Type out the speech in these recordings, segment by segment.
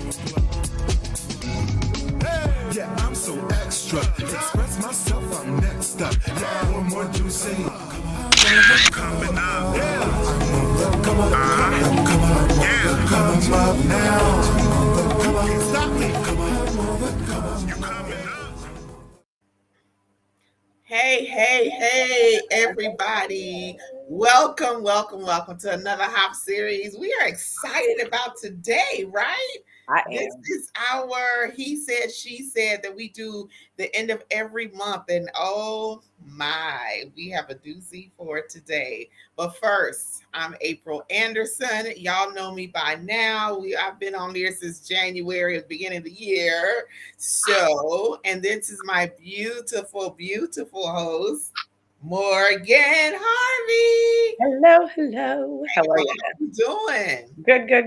Yeah, I'm so extra. Express myself, I'm next up. Yeah, one more juicy. Coming up. Yeah. Come on, come up now. Come on, stop me. Come on, you coming up. Hey, everybody. Welcome to another Hop series. We are excited about today, right? I This am. is our He Said, She Said that we do the end of every month. And oh my, we have a doozy for today. But first, I'm April Anderson. Y'all know me by now. I've been on here since January, at the beginning of the year. So, and this is my beautiful host, Morgan Harvey. Hello. Hey, How are girl, you? how you doing?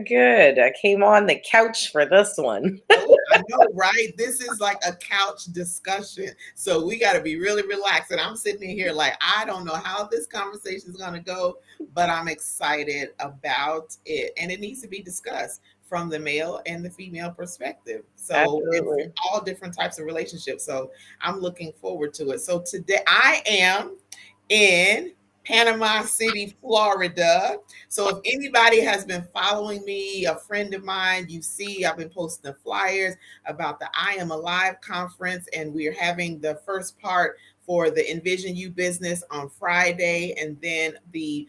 Good. I came on the couch for this one. Oh, I know, right? This is like a couch discussion. So we got to be really relaxed. And I'm sitting in here like, I don't know how this conversation is going to go, but I'm excited about it. And it needs to be discussed from the male and the female perspective. So, and for Absolutely. all different types of relationships. So I'm looking forward to it. So today I am in Panama City, Florida. So if anybody has been following me, a friend of mine, you see I've been posting the flyers about the I Am Alive conference, and we're having the first part for the Envision You business on Friday, and then the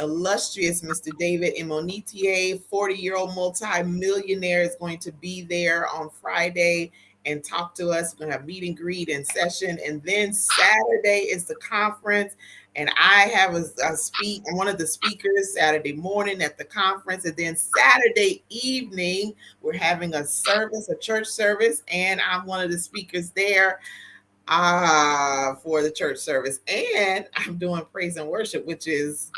illustrious Mr. David Imonitier, 40-year-old multi-millionaire, is going to be there on Friday and talk to us. We're going to have meet and greet and session. And then Saturday is the conference. And I have I'm one of the speakers Saturday morning at the conference. And then Saturday evening, we're having a service, a church service. And I'm one of the speakers there for the church service. And I'm doing praise and worship, which is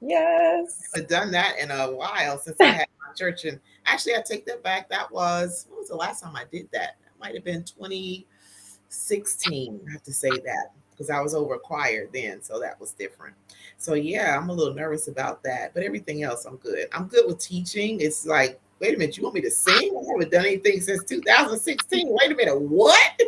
Yes. I've done that in a while since I had my church. And actually, I take that back. When was the last time I did that? That might have been 2016. I have to say that because I was over a choir then. So that was different. So yeah, I'm a little nervous about that. But everything else, I'm good. I'm good with teaching. It's like, wait a minute, you want me to sing? I haven't done anything since 2016. Wait a minute, what?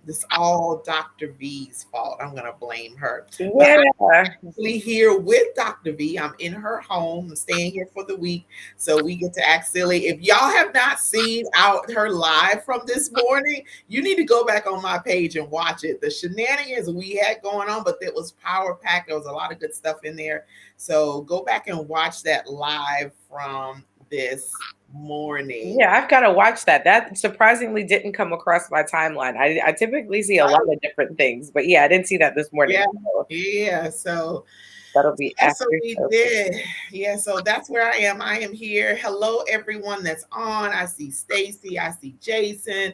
This all Dr. V's fault. I'm gonna blame her. But Yeah. actually here with Dr. V. I'm in her home. I'm staying here for the week. So we get to act silly. If y'all have not seen out her live from this morning, you need to go back on my page and watch it. The shenanigans we had going on, but it was power packed. There was a lot of good stuff in there. So go back and watch that live from this morning. Yeah, I've got to watch that. That surprisingly didn't come across my timeline. I typically see a lot of different things, but yeah, I didn't see that this morning. Yeah. So Yeah. So that'll be that's after. what we did. Yeah, so that's where I am. I am here. Hello, everyone that's on. I see Stacy. I see Jason.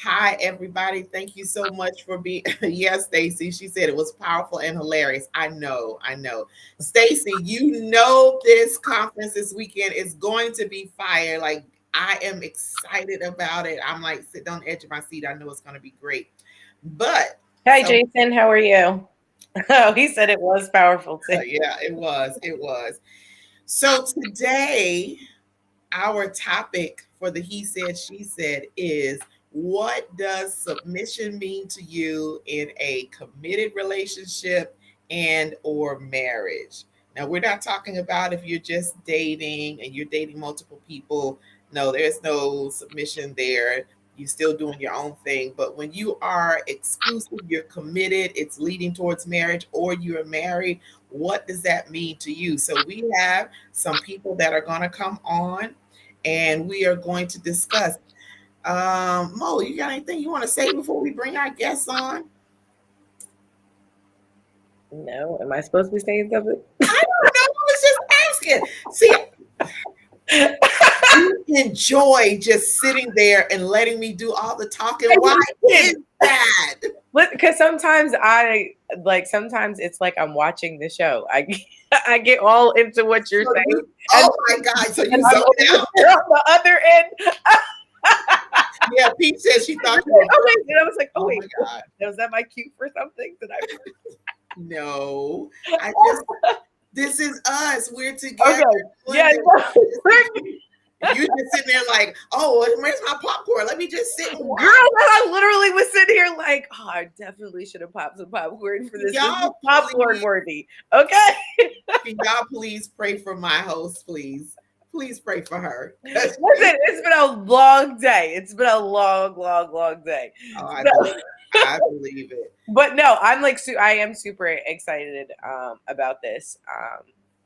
Hi, everybody. Thank you so much for being. Yes, Stacy. She said it was powerful and hilarious. I know. Stacy, you know this conference this weekend is going to be fire. Like I am excited about it. I'm like sitting on the edge of my seat. I know it's going to be great. But Hi, Jason. How are you? Oh, he said it was powerful too. yeah, it was. It was. So today, our topic for the He Said, She Said is what does submission mean to you in a committed relationship and or marriage? Now, we're not talking about if you're just dating and you're dating multiple people. No, there's no submission there. You're still doing your own thing. But when you are exclusive, you're committed, it's leading towards marriage, or you're married, what does that mean to you? So we have some people that are going to come on and we are going to discuss. Mo, you got anything you want to say before we bring our guests on? No, am I supposed to be saying something? I don't know. I was just asking. See, you enjoy just sitting there and letting me do all the talking. Why is that? Because sometimes sometimes it's like I'm watching the show. I get all into what you're saying. Oh my God. So you zoned out on the other end. Yeah, Pete said she thought you were okay. And I was like, oh wait, my God. Was that my cue for something? Did I No. This is us. We're together. Okay. Yeah. If you just sitting there like, oh, where's my popcorn? Let me just sit and Girl, watch. I literally was sitting here like, oh, I definitely should have popped some popcorn for this. This is Y'all, popcorn please, worthy. Okay. can y'all please pray for my host, please? Please pray for her. 'Cause Listen, it's been a long day. It's been a long, long, long day. oh, I So- believe it. I believe it. But no, I'm like, I am super excited about this.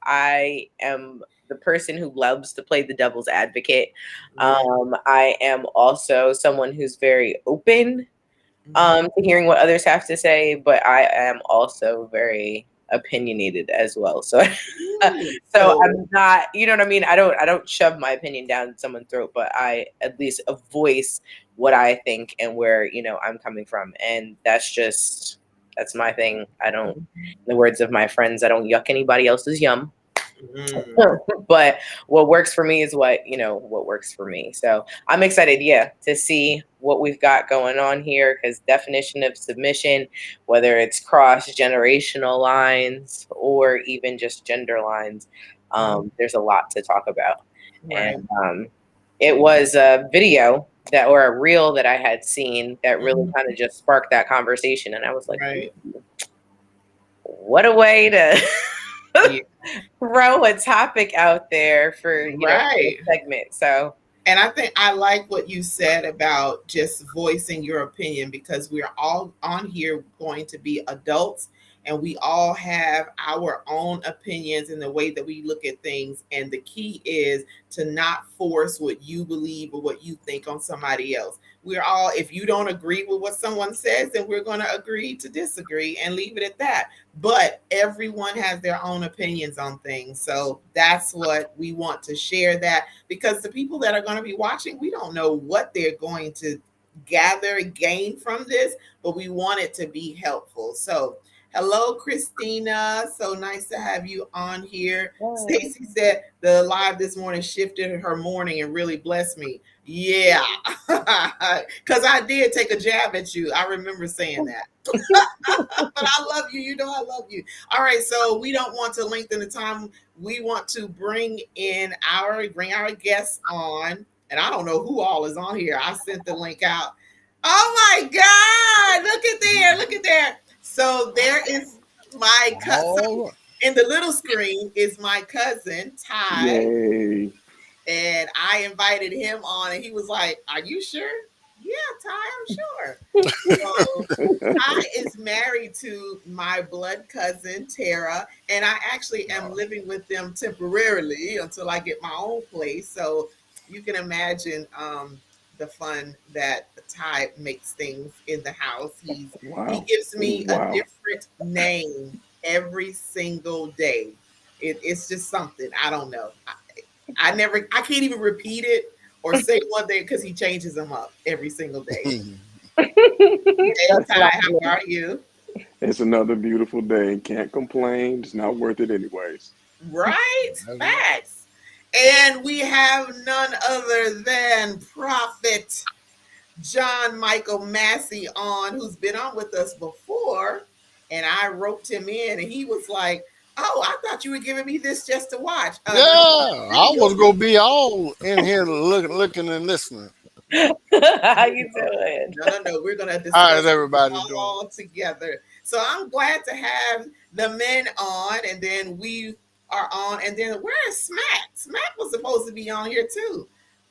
I am the person who loves to play the devil's advocate. I am also someone who's very open to hearing what others have to say, but I am also very opinionated as well. So so I'm not, you know what I mean? I don't shove my opinion down someone's throat, but I at least voice what I think and where, you know, I'm coming from. And that's my thing. I don't, in the words of my friends, I don't yuck anybody else's yum. But what works for me is what works for me. So I'm excited, to see what we've got going on here, because definition of submission, whether it's cross-generational lines or even just gender lines, there's a lot to talk about. Right. And it was a video or a reel that I had seen that really kind of just sparked that conversation. And I was like, what a way to throw a topic out there for for a segment. So, and I think I like what you said about just voicing your opinion, because we're all on here going to be adults, and we all have our own opinions in the way that we look at things. And the key is to not force what you believe or what you think on somebody else. We're all, if you don't agree with what someone says, then we're going to agree to disagree and leave it at that. But everyone has their own opinions on things. So that's what we want to share, that because the people that are going to be watching, we don't know what they're going to gain from this, but we want it to be helpful. So hello, Christina. So nice to have you on here. Stacy said the live this morning shifted her morning and really blessed me. Yeah, because I did take a jab at you. I remember saying that. But I love you. You know I love you. All right, so we don't want to lengthen the time. We want to bring our guests on. And I don't know who all is on here. I sent the link out. Oh my God. Look at there. So there is my cousin. In the little screen is my cousin, Ty. Yay. And I invited him on, and he was like, are you sure? Yeah, Ty, I'm sure. So Ty is married to my blood cousin, Tara, and I actually am living with them temporarily until I get my own place. So you can imagine the fun that Ty makes things in the house. He gives me a different name every single day. It's just something. I don't know. I can't even repeat it or say one day because he changes them up every single day. Hey, Ty, how are you? It's another beautiful day. Can't complain. It's not worth it anyways. Right? Facts. And we have none other than Prophet John Michael Massey on, who's been on with us before. And I roped him in, and he was like, oh, I thought you were giving me this just to watch. I was going to be all in here looking and listening. How you doing? No. We're going to discuss How is everybody all together. So I'm glad to have the men on, and then we are on. And then where is Smack? Smack was supposed to be on here too.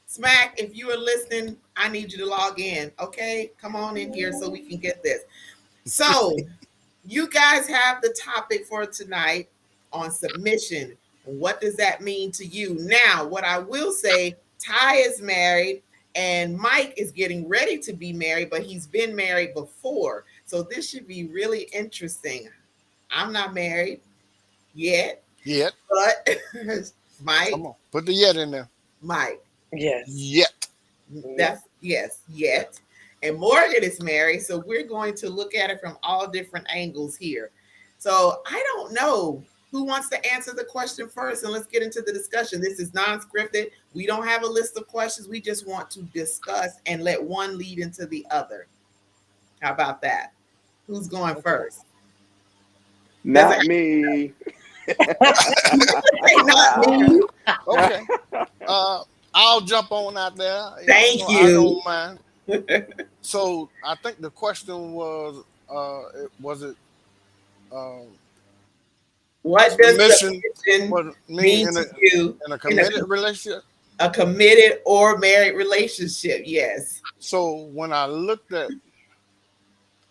Smack, if you are listening, I need you to log in. Okay, come on in here so we can get this. So you guys have the topic for tonight on submission. What does that mean to you? Now, what I will say, Ty is married and Mike is getting ready to be married, but he's been married before. So this should be really interesting. I'm not married yet. But Mike. Come on, put the yet in there. Mike. Yes. Yet. Yet. And Morgan is married, so we're going to look at it from all different angles here. So I don't know who wants to answer the question first, and let's get into the discussion. This is non-scripted. We don't have a list of questions. We just want to discuss and let one lead into the other. How about that? Who's going first? Not me. Not me. Okay. I'll jump on out there. Thank I you. don't mind. So I think the question was, was it um, What does submission? submission Was me mean to you in a in a, committed relationship? a committed or married relationship? Yes. So when I looked at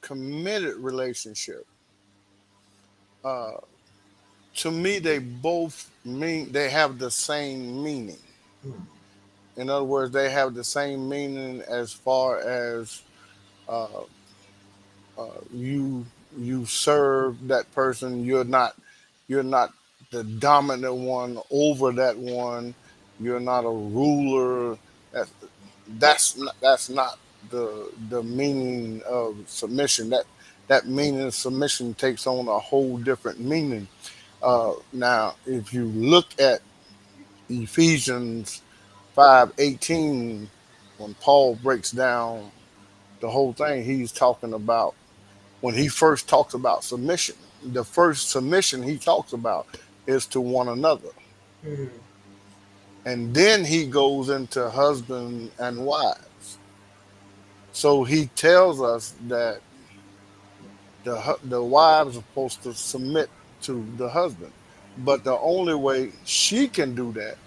committed relationship, uh, to me they both mean they have the same meaning. Mm, In other words, they have the same meaning as far as uh, you serve that person. You're not the dominant one over that one. You're not a ruler. That's that's not the meaning of submission. That meaning of submission takes on a whole different meaning. Now, if you look at Ephesians 5:18, when Paul breaks down the whole thing, he's talking about when he first talks about submission. The first submission he talks about is to one another. mm, And then he goes into husband and wives. So he tells us that the wives are supposed to submit to the husband. But the only way she can do that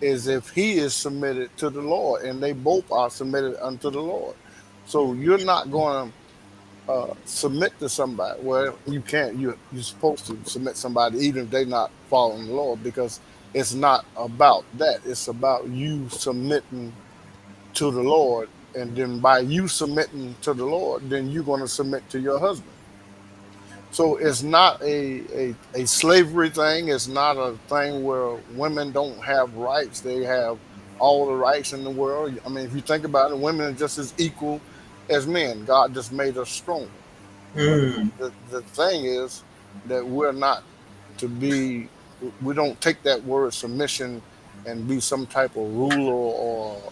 is if he is submitted to the Lord and they both are submitted unto the Lord. So you're not going to submit to somebody. Well, you can't. You're supposed to submit somebody even if they're not following the Lord, because it's not about that. It's about you submitting to the Lord, and then by you submitting to the Lord, then you're going to submit to your husband. So it's not a slavery thing. It's not a thing where women don't have rights. They have all the rights in the world. I mean, if you think about it, women are just as equal as men. God just made us stronger. But mm, the thing is that we're not to be, we don't take that word submission and be some type of ruler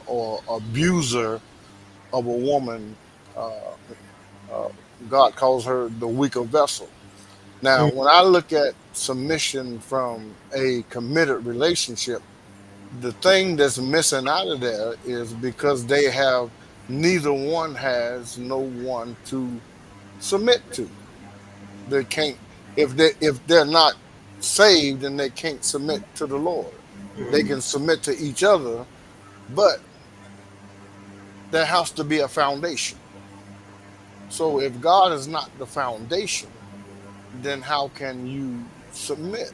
or abuser of a woman. Uh, uh, God calls her the weaker vessel. Now, mm, when I look at submission from a committed relationship, the thing that's missing out of there is because they have neither one has no one to submit to. They can't if they're not saved and they can't submit to the Lord. They mm, can submit to each other, but there has to be a foundation. So if God is not the foundation, then how can you submit?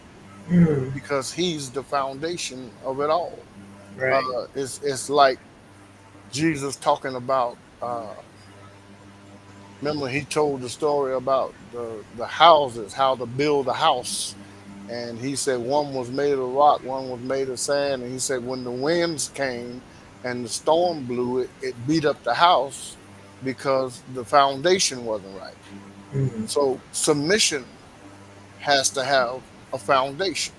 mm. Because He's the foundation of it all. Right. It's like Jesus talking about. Remember, He told the story about the houses, how to build a house. And he said one was made of rock, one was made of sand. And he said when the winds came and the storm blew it, it beat up the house because the foundation wasn't right. Mm, So submission has to have a foundation,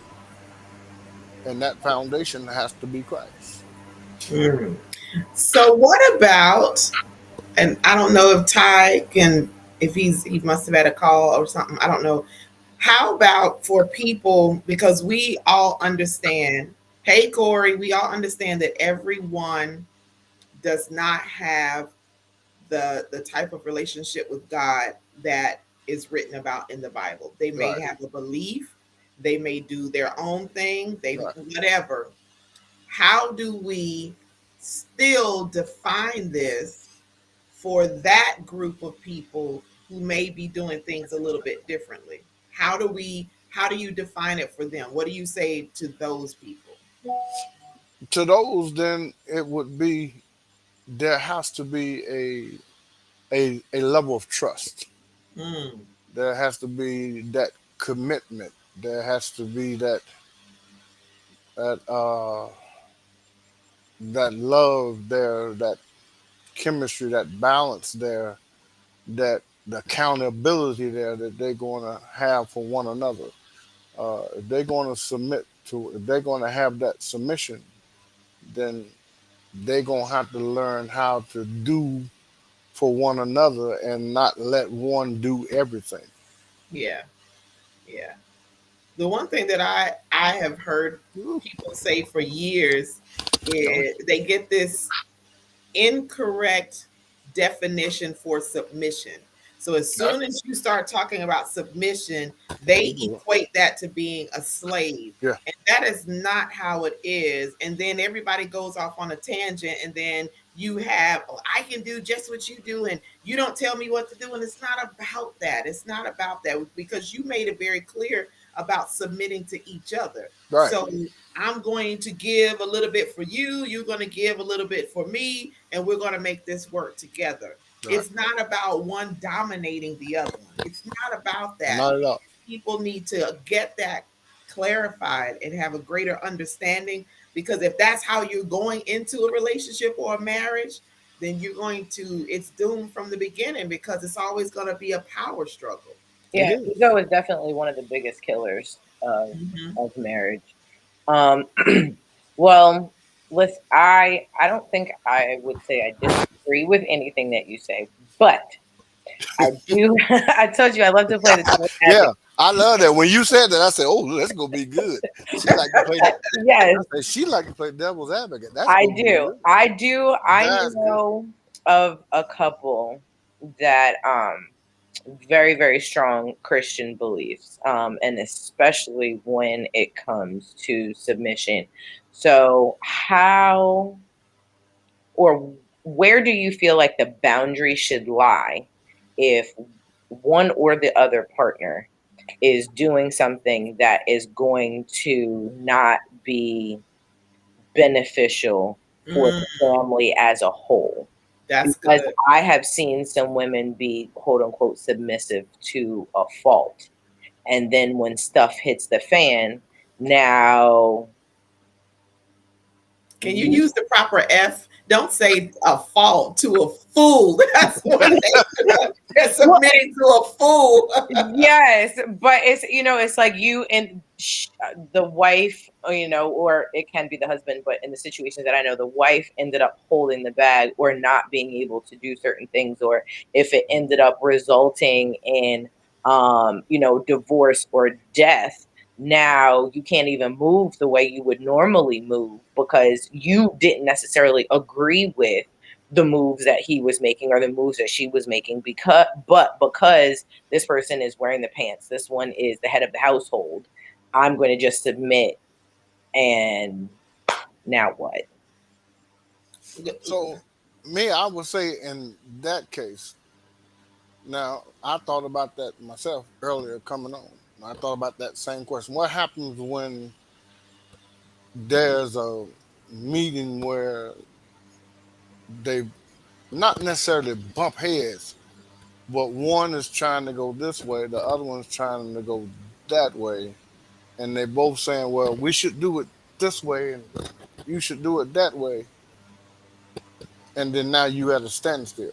and that foundation has to be Christ. mm. So what about, and I don't know if Ty can, if he must have had a call or something. I don't know. How about for people, because we all understand, hey Corey, we all understand that everyone does not have the type of relationship with God that is written about in the Bible. They may Right, have a belief, they may do their own thing, they right. whatever. How do we still define this for that group of people who may be doing things a little bit differently? How do you define it for them? What do you say to those people? To those, then it would be there has to be a level of trust. Mm, There has to be that commitment. There has to be that that love there, that chemistry, that balance there, that the accountability there that they're going to have for one another. If they're going to submit to, if they're going to have that submission, then they're going to have to learn how to do for one another and not let one do everything. yeah, yeah. The one thing that I have heard Woo. people say for years They get this incorrect definition for submission. So as soon as you start talking about submission, they equate that to being a slave. Yeah. And that is not how it is. And then everybody goes off on a tangent, and then you have, oh, I can do just what you do, and you don't tell me what to do. And it's not about that. It's not about that, because you made it very clear about submitting to each other. Right. So I'm going to give a little bit for you. You're going to give a little bit for me, and we're going to make this work together. Right. It's not about one dominating the other one. It's not about that. Not at all. People need to get that clarified and have a greater understanding, because if that's how you're going into a relationship or a marriage, then it's doomed from the beginning, because it's always going to be a power struggle. Yeah, ego is definitely one of the biggest killers of marriage. Well, listen, I don't think I would say I disagree with anything that you say, but I do. I told you I love to play the devil's advocate. Yeah, I love that. When you said that, I said, "Oh, that's gonna be good." She like to play. Yes, I said, she like to play devil's advocate. That's I gonna be do. good. I do. I That's know of a couple that very, very strong Christian beliefs, and especially when it comes to submission. So, how or where do you feel like the boundary should lie if one or the other partner is doing something that is going to not be beneficial for the family as a whole? That's Because good. I have seen some women be quote unquote submissive to a fault. And then when stuff hits the fan, now Can you use the proper F? Don't say a fault to a fool. That's when they're submitting to a fool. yes, but it's like you and the wife, or it can be the husband, but in the situations that I know, the wife ended up holding the bag or not being able to do certain things, or if it ended up resulting in divorce or death, now you can't even move the way you would normally move because you didn't necessarily agree with the moves that he was making or the moves that she was making, because this person is wearing the pants, this one is the head of the household, I'm going to just submit. And now what? So, me, I would say in that case. Now, I thought about that myself earlier coming on. I thought about that same question. What happens when there's a meeting where they not necessarily bump heads, but one is trying to go this way, the other one's trying to go that way, and they both saying, "Well, we should do it this way, and you should do it that way," and then now you at a standstill.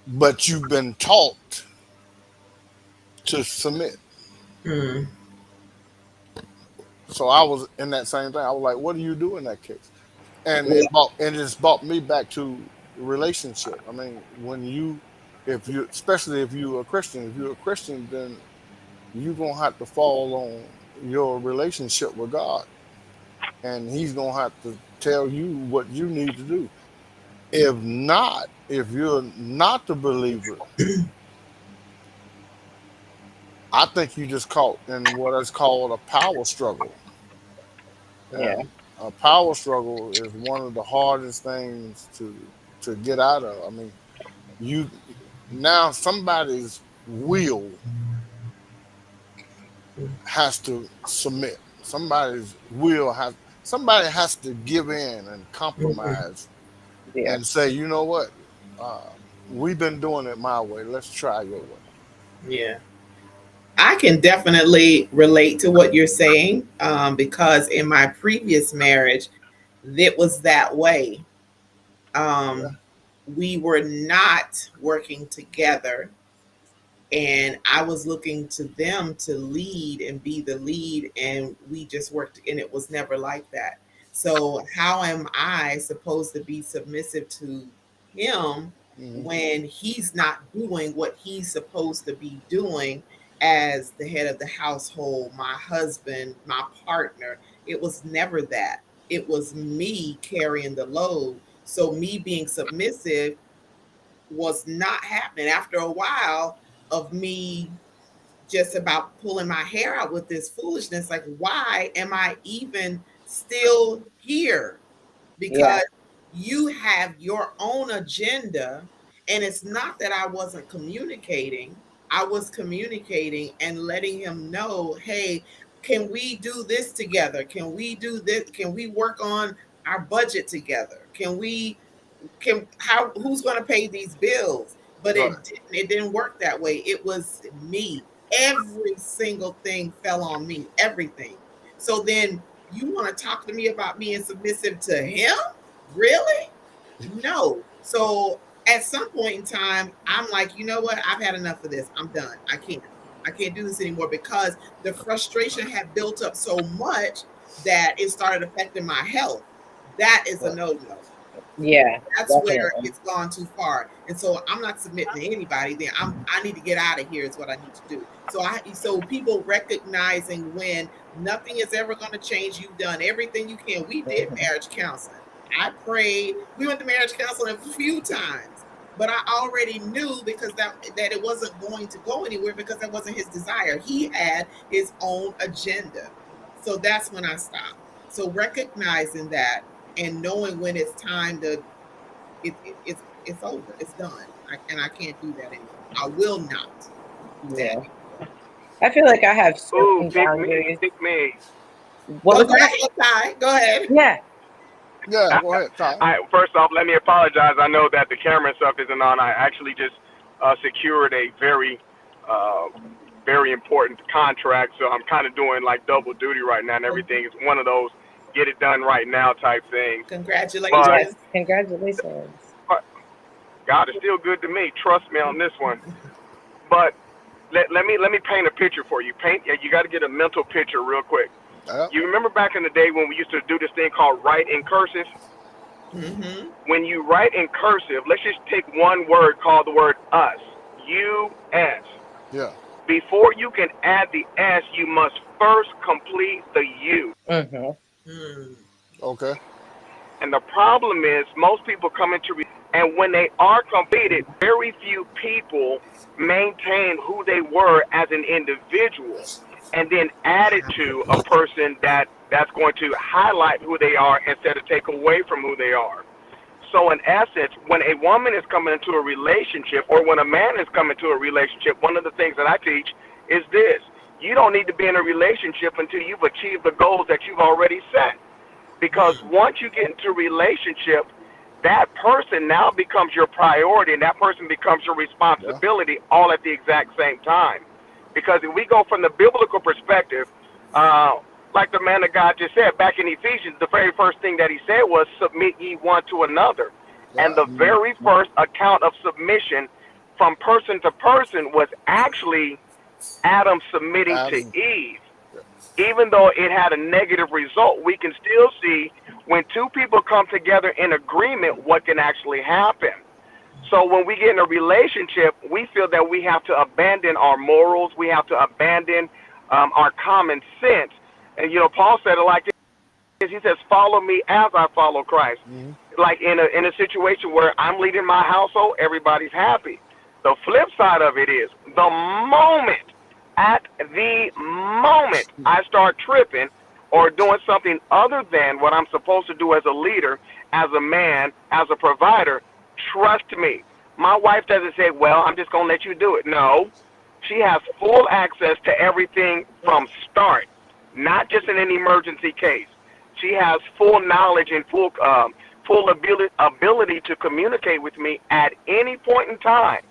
But you've been taught to submit. Mm. So I was in that same thing. I was like, "What do you do in that case?" And Yeah. it's brought me back to relationship. I mean, if you, especially if you're a Christian, then you're gonna have to fall on your relationship with God, and He's gonna have to tell you what you need to do. If not, if you're not the believer, I think you just caught in what is called a power struggle. Yeah. And a power struggle is one of the hardest things to get out of. I mean, you now somebody's will has to submit. Somebody has to give in and compromise Yeah. and say, you know what, uh, we've been doing it my way. Let's try your way. Yeah. I can definitely relate to what you're saying, because in my previous marriage, it was that way. Yeah. We were not working together, and I was looking to them to lead and be the lead, and we just worked, and it was never like that. So how am I supposed to be submissive to him Hmm. when he's not doing what he's supposed to be doing as the head of the household, my husband, my partner? It was never that. it was me carrying the load. So me being submissive was not happening. After a while of me just about pulling my hair out with this foolishness, like, why am I even still here? Yeah. Because you have your own agenda. And it's not that I wasn't communicating, I was communicating and letting him know, hey, can we do this together? Can we do this? Can we work on our budget together? Who's going to pay these bills? But Right. it didn't work that way. It was me. Every single thing fell on me, everything. So then you want to talk to me about being submissive to him? Really? No. So at some point in time, I'm like, you know what? I've had enough of this. I'm done. I can't do this anymore, because the frustration had built up so much that it started affecting my health. That is a Right. no-no. Yeah. That's where Definitely. it's gone too far. And so I'm not submitting to anybody. Then I need to get out of here is what I need to do. So people recognizing when nothing is ever going to change. You've done everything you can. We did marriage counseling. I prayed. We went to marriage counseling a few times, but I already knew, because that it wasn't going to go anywhere, because that wasn't his desire. He had his own agenda. So that's when I stopped. So recognizing that and knowing when it's time to, it's over, it's done, and I can't do that anymore. I will not do that Yeah. anymore. I feel like I have Ooh, certain pick me, boundaries. pick me. What was Go that? ahead, Ty. Go ahead. Yeah. Yeah, go ahead, Ty. First off, let me apologize. I know that the camera and stuff isn't on. I actually just secured a uh, very important contract, so I'm kind of doing like double duty right now and everything. It's one of those get it done right now type things. But Yes. Congratulations. Congratulations. God is still good to me. Trust me on this one. But let me paint a picture for you. You got to get a mental picture real quick. Yeah. You remember back in the day when we used to do this thing called write in cursive? Mm-hmm. When you write in cursive, let's just take one word called the word us. U-S. Yeah. Before you can add the S, you must first complete the U. Mm-hmm. Mm. Okay. And the problem is most people come into and when they are completed, very few people maintain who they were as an individual and then add it to a person that's going to highlight who they are instead of take away from who they are. So in essence, when a woman is coming into a relationship or when a man is coming to a relationship, one of the things that I teach is this. You don't need to be in a relationship until you've achieved the goals that you've already set. Because once you get into a relationship, that person now becomes your priority and that person becomes your responsibility all at the exact same time. Because if we go from the biblical perspective, like the man of God just said, back in Ephesians, the very first thing that he said was, submit ye one to another. And the very first account of submission from person to person was actually Adam submitting to Adam. Eve. Even though it had a negative result, we can still see when two people come together in agreement what can actually happen. So when we get in a relationship, we feel that we have to abandon our morals, we have to abandon our common sense. And, Paul said it like this. He says, follow me as I follow Christ. Mm-hmm. Like in a situation where I'm leading my household, everybody's happy. The flip side of it is at the moment I start tripping or doing something other than what I'm supposed to do as a leader, as a man, as a provider, trust me, my wife doesn't say, well, I'm just going to let you do it. No, she has full access to everything from start, not just in an emergency case. She has full knowledge and full ability to communicate with me at any point in time.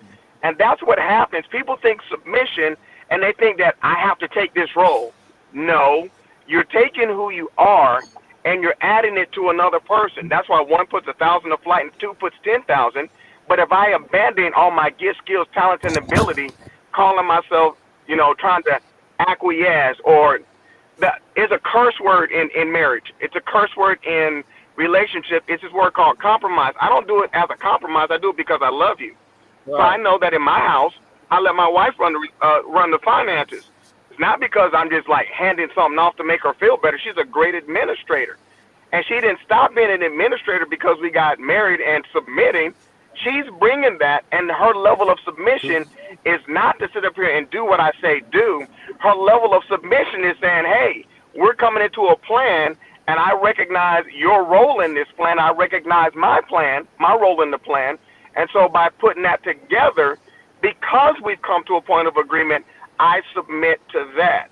And that's what happens. People think submission, and they think that I have to take this role. No, you're taking who you are, and you're adding it to another person. That's why one puts 1,000 to flight and two puts 10,000. But if I abandon all my gifts, skills, talents, and ability, calling myself, trying to acquiesce, or that is a curse word in marriage. It's a curse word in relationship. It's this word called compromise. I don't do it as a compromise. I do it because I love you. Right. So I know that in my house, I let my wife run the finances. It's not because I'm just like handing something off to make her feel better. She's a great administrator. And she didn't stop being an administrator because we got married and submitting. She's bringing that, and her level of submission is not to sit up here and do what I say do. Her level of submission is saying, hey, we're coming into a plan, and I recognize your role in this plan. I recognize my plan, my role in the plan. And so by putting that together, because we've come to a point of agreement, I submit to that.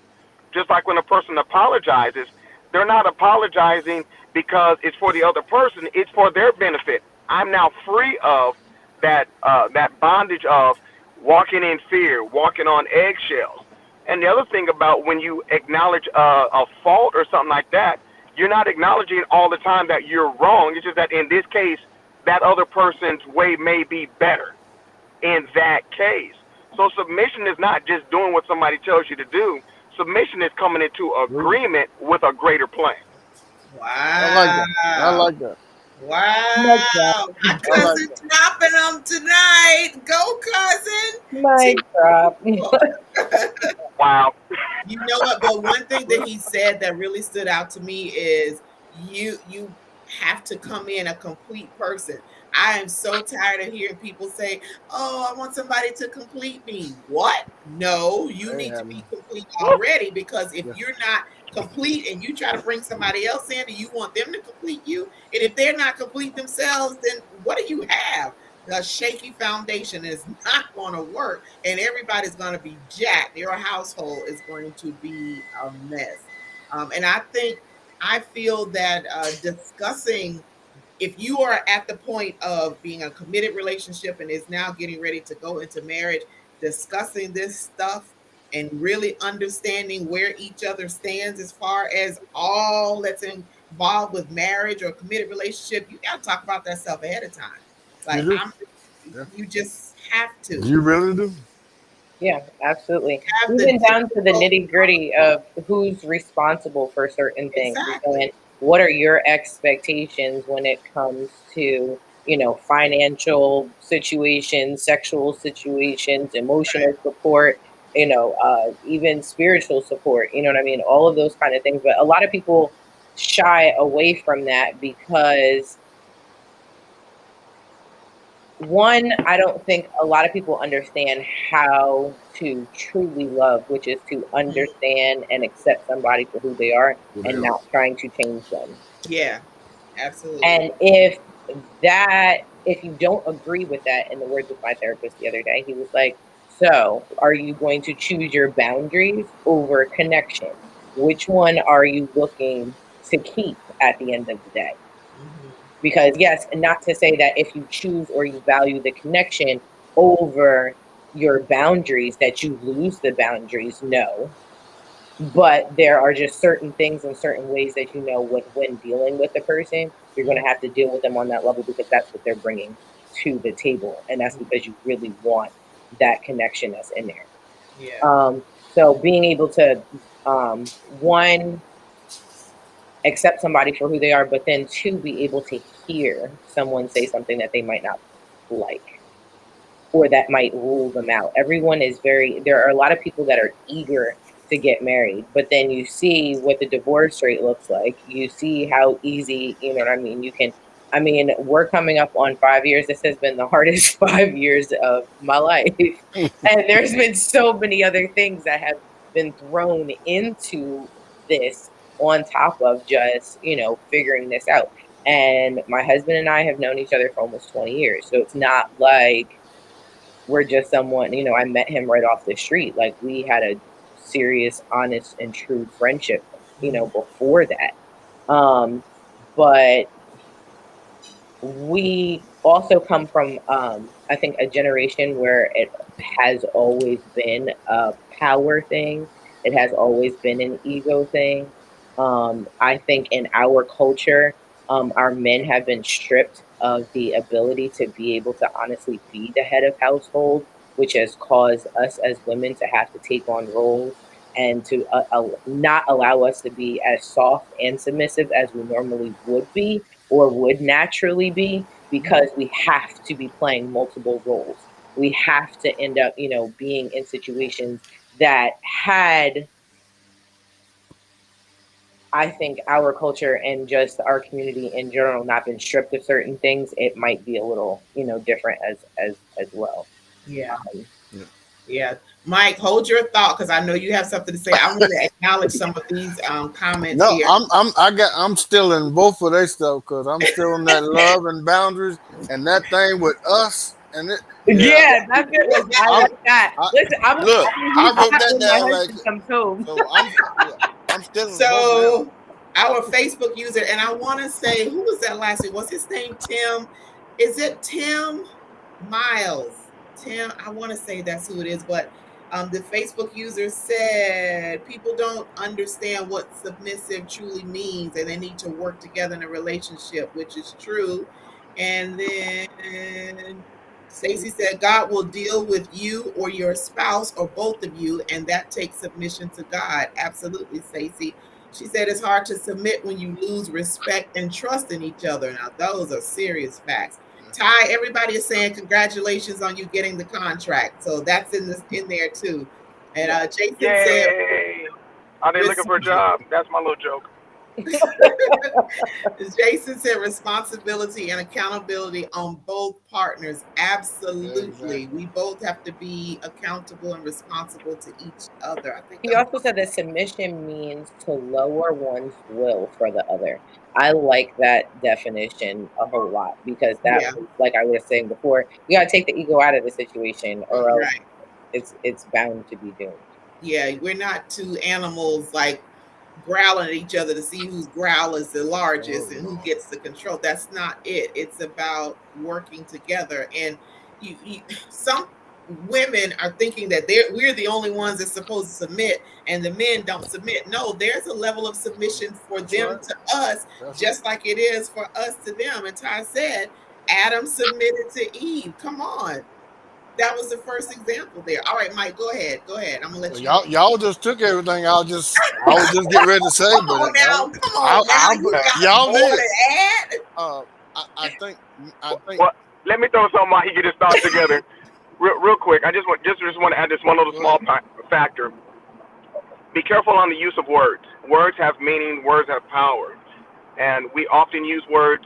Just like when a person apologizes, they're not apologizing because it's for the other person, it's for their benefit. I'm now free of that bondage of walking in fear, walking on eggshells. And the other thing about when you acknowledge a fault or something like that, you're not acknowledging all the time that you're wrong. It's just that in this case, that other person's way may be better in that case. So submission is not just doing what somebody tells you to do. Submission is coming into agreement with a greater plan. Wow. I like that. Wow. My cousin dropping them tonight. Go, cousin. Mic drop. Wow. You know what? But one thing that he said that really stood out to me is you have to come in a complete person. I am so tired of hearing people say, "Oh, I want somebody to complete me." What? No, you need to be complete already, because if you're not complete and you try to bring somebody else in and you want them to complete you, and if they're not complete themselves, then what do you have? The shaky foundation is not going to work, and everybody's going to be jacked. Your household is going to be a mess. And I feel that discussing, if you are at the point of being a committed relationship and is now getting ready to go into marriage, discussing this stuff and really understanding where each other stands as far as all that's involved with marriage or committed relationship, you got to talk about that stuff ahead of time. Like, You do? you just have to. You really do? Yeah, absolutely. Have Even the down to the nitty gritty of who's responsible for certain things. Exactly. And what are your expectations when it comes to, financial situations, sexual situations, emotional support, even spiritual support, you know what I mean? All of those kind of things. But a lot of people shy away from that because, one, I don't think a lot of people understand how to truly love, which is to understand and accept somebody for who they are and not trying to change them. Yeah, absolutely. And if you don't agree with that, in the words of my therapist the other day, he was like, so are you going to choose your boundaries over connection? Which one are you looking to keep at the end of the day? Because yes, and not to say that if you choose or you value the connection over your boundaries, that you lose the boundaries, no. But there are just certain things and certain ways that when dealing with the person, you're going to have to deal with them on that level because that's what they're bringing to the table. And that's because you really want that connection that's in there. Yeah. So being able to, one, accept somebody for who they are, but then two, be able to hear someone say something that they might not like or that might rule them out. There are a lot of people that are eager to get married, but then you see what the divorce rate looks like. You see how easy, you know what I mean? We're coming up on 5 years. This has been the hardest 5 years of my life. And there's been so many other things that have been thrown into this on top of just, figuring this out. And my husband and I have known each other for almost 20 years. So it's not like we're just someone, I met him right off the street. Like, we had a serious, honest, and true friendship, before that. But we also come from, I think, a generation where it has always been a power thing. It has always been an ego thing. I think in our culture, our men have been stripped of the ability to be able to honestly be the head of household, which has caused us as women to have to take on roles and to not allow us to be as soft and submissive as we normally would be or would naturally be, because we have to be playing multiple roles. We have to end up, being in situations that had I think our culture and just our community in general not been stripped of certain things, it might be a little, different as well. Yeah. Um, Yeah. Mike, hold your thought because I know you have something to say. I want to acknowledge some of these comments No, here. I'm still in both of their stuff because I'm still in that love and boundaries and that thing with us and it. Yeah, yeah, that's it. I I'm. like that. I Listen, look. I he's wrote hot that when my down like husband comes home. so. Yeah, I'm still in both of them. So our Facebook user, and I want to say, who was that last week? Was his name Tim? Is it Tim Miles? Tim, I want to say that's who it is, but the Facebook user said people don't understand what submissive truly means, and they need to work together in a relationship, which is true. And then Stacy said, God will deal with you or your spouse or both of you, and that takes submission to God. Absolutely, Stacy. She said it's hard to submit when you lose respect and trust in each other. Now, those are serious facts. Ty, everybody is saying congratulations on you getting the contract. So that's in there too. And Yeah. Jason said, Yay! Are they looking res- for a job? That's my little joke. Jason said responsibility and accountability on both partners. Absolutely. Exactly. We both have to be accountable and responsible to each other. I think He also said that submission means to lower one's will for the other. I like that definition a whole lot because that, yeah, like I was saying before, you gotta take the ego out of the situation, or else right. it's bound to be doomed. Yeah, we're not two animals like growling at each other to see whose growl is the Oh largest and who Lord. gets the control. That's not it. It's about working together. And some women are thinking that we're the only ones that's supposed to submit and the men don't submit. No, there's a level of submission for That's them right. to us, That's right. just like it is for us to them. And Ty said, Adam submitted to Eve. Come on. That was the first example there. All right, Mike, go ahead. Go ahead. I'm gonna Well, let you. y'all just took everything. I was just getting ready to say, Come but on now. Come on now. I You got y'all more did. to add. Uh, I think Well, let me throw something out. He get his thoughts together, real quick. I just want to add this one little go small ahead. factor. Be careful on the use of words. Words have meaning. Words have power, and we often use words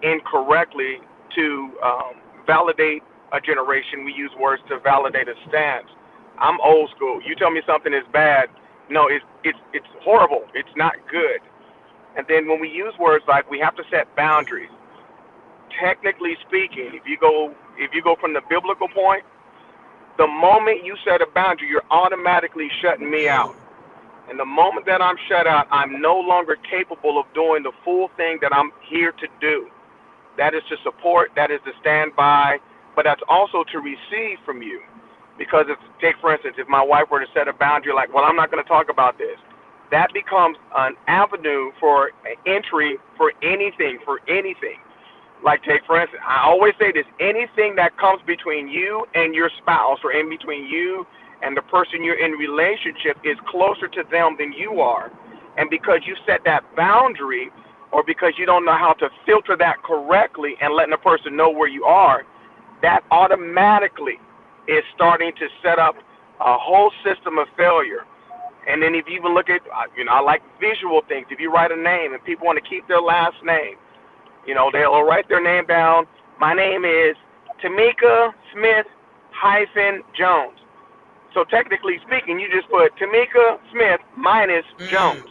incorrectly to validate a generation. We use words to validate a stance. I'm old school. You tell me something is bad. No, it's horrible. It's not good. And then when we use words like we have to set boundaries, technically speaking, if you go from the biblical point, the moment you set a boundary, you're automatically shutting me out. And the moment that I'm shut out, I'm no longer capable of doing the full thing that I'm here to do. That is to support, that is to stand by, but that's also to receive from you. Because take for instance, if my wife were to set a boundary like, well, I'm not going to talk about this, that becomes an avenue for entry for anything, Like take for instance, I always say this: anything that comes between you and your spouse, or in between you and the person you're in relationship, is closer to them than you are. And because you set that boundary, or because you don't know how to filter that correctly and letting the person know where you are, that automatically is starting to set up a whole system of failure. And then if you even look at, I like visual things. If you write a name and people want to keep their last name, they'll write their name down. My name is Tamika Smith hyphen Jones. So technically speaking, you just put Tamika Smith minus Jones.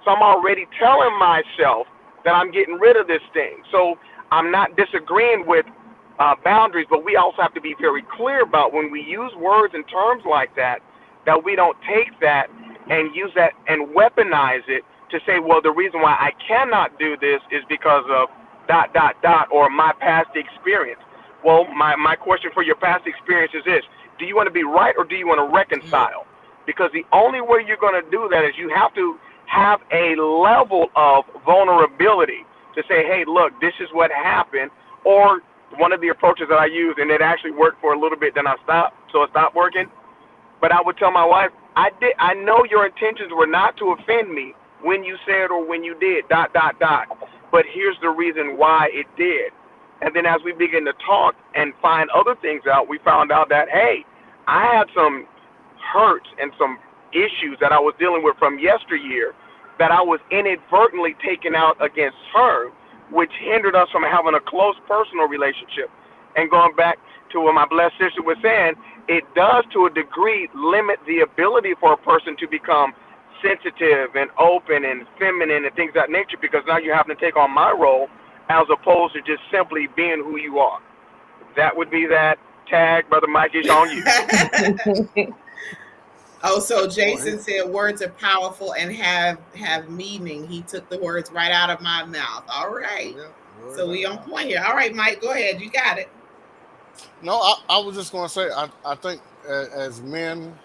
So I'm already telling myself that I'm getting rid of this thing. So I'm not disagreeing with boundaries, but we also have to be very clear about when we use words and terms like that we don't take that and use that and weaponize it to say, well, the reason why I cannot do this is because of ... or my past experience. Well, my question for your past experience is this: do you want to be right, or do you want to reconcile? Because the only way you're going to do that is you have to have a level of vulnerability to say, hey, look, this is what happened. Or one of the approaches that I use, and it actually worked for a little bit, then I stopped, so it stopped working. But I would tell my wife, I know your intentions were not to offend me when you said or when you did ... But here's the reason why it did. And then as we begin to talk and find other things out, we found out that, hey, I had some hurts and some issues that I was dealing with from yesteryear that I was inadvertently taking out against her, which hindered us from having a close personal relationship. And going back to what my blessed sister was saying, it does to a degree limit the ability for a person to become sensitive and open and feminine and things of that nature, because now you have to take on my role as opposed to just simply being who you are. That would be that. Tag, Brother Mike, is on you. Oh, so Boy, Jason said words are powerful and have meaning. He took the words right out of my mouth. All right. yeah, So we on point here. All right, Mike, go ahead. You got it. no, I was just gonna say, I think as men,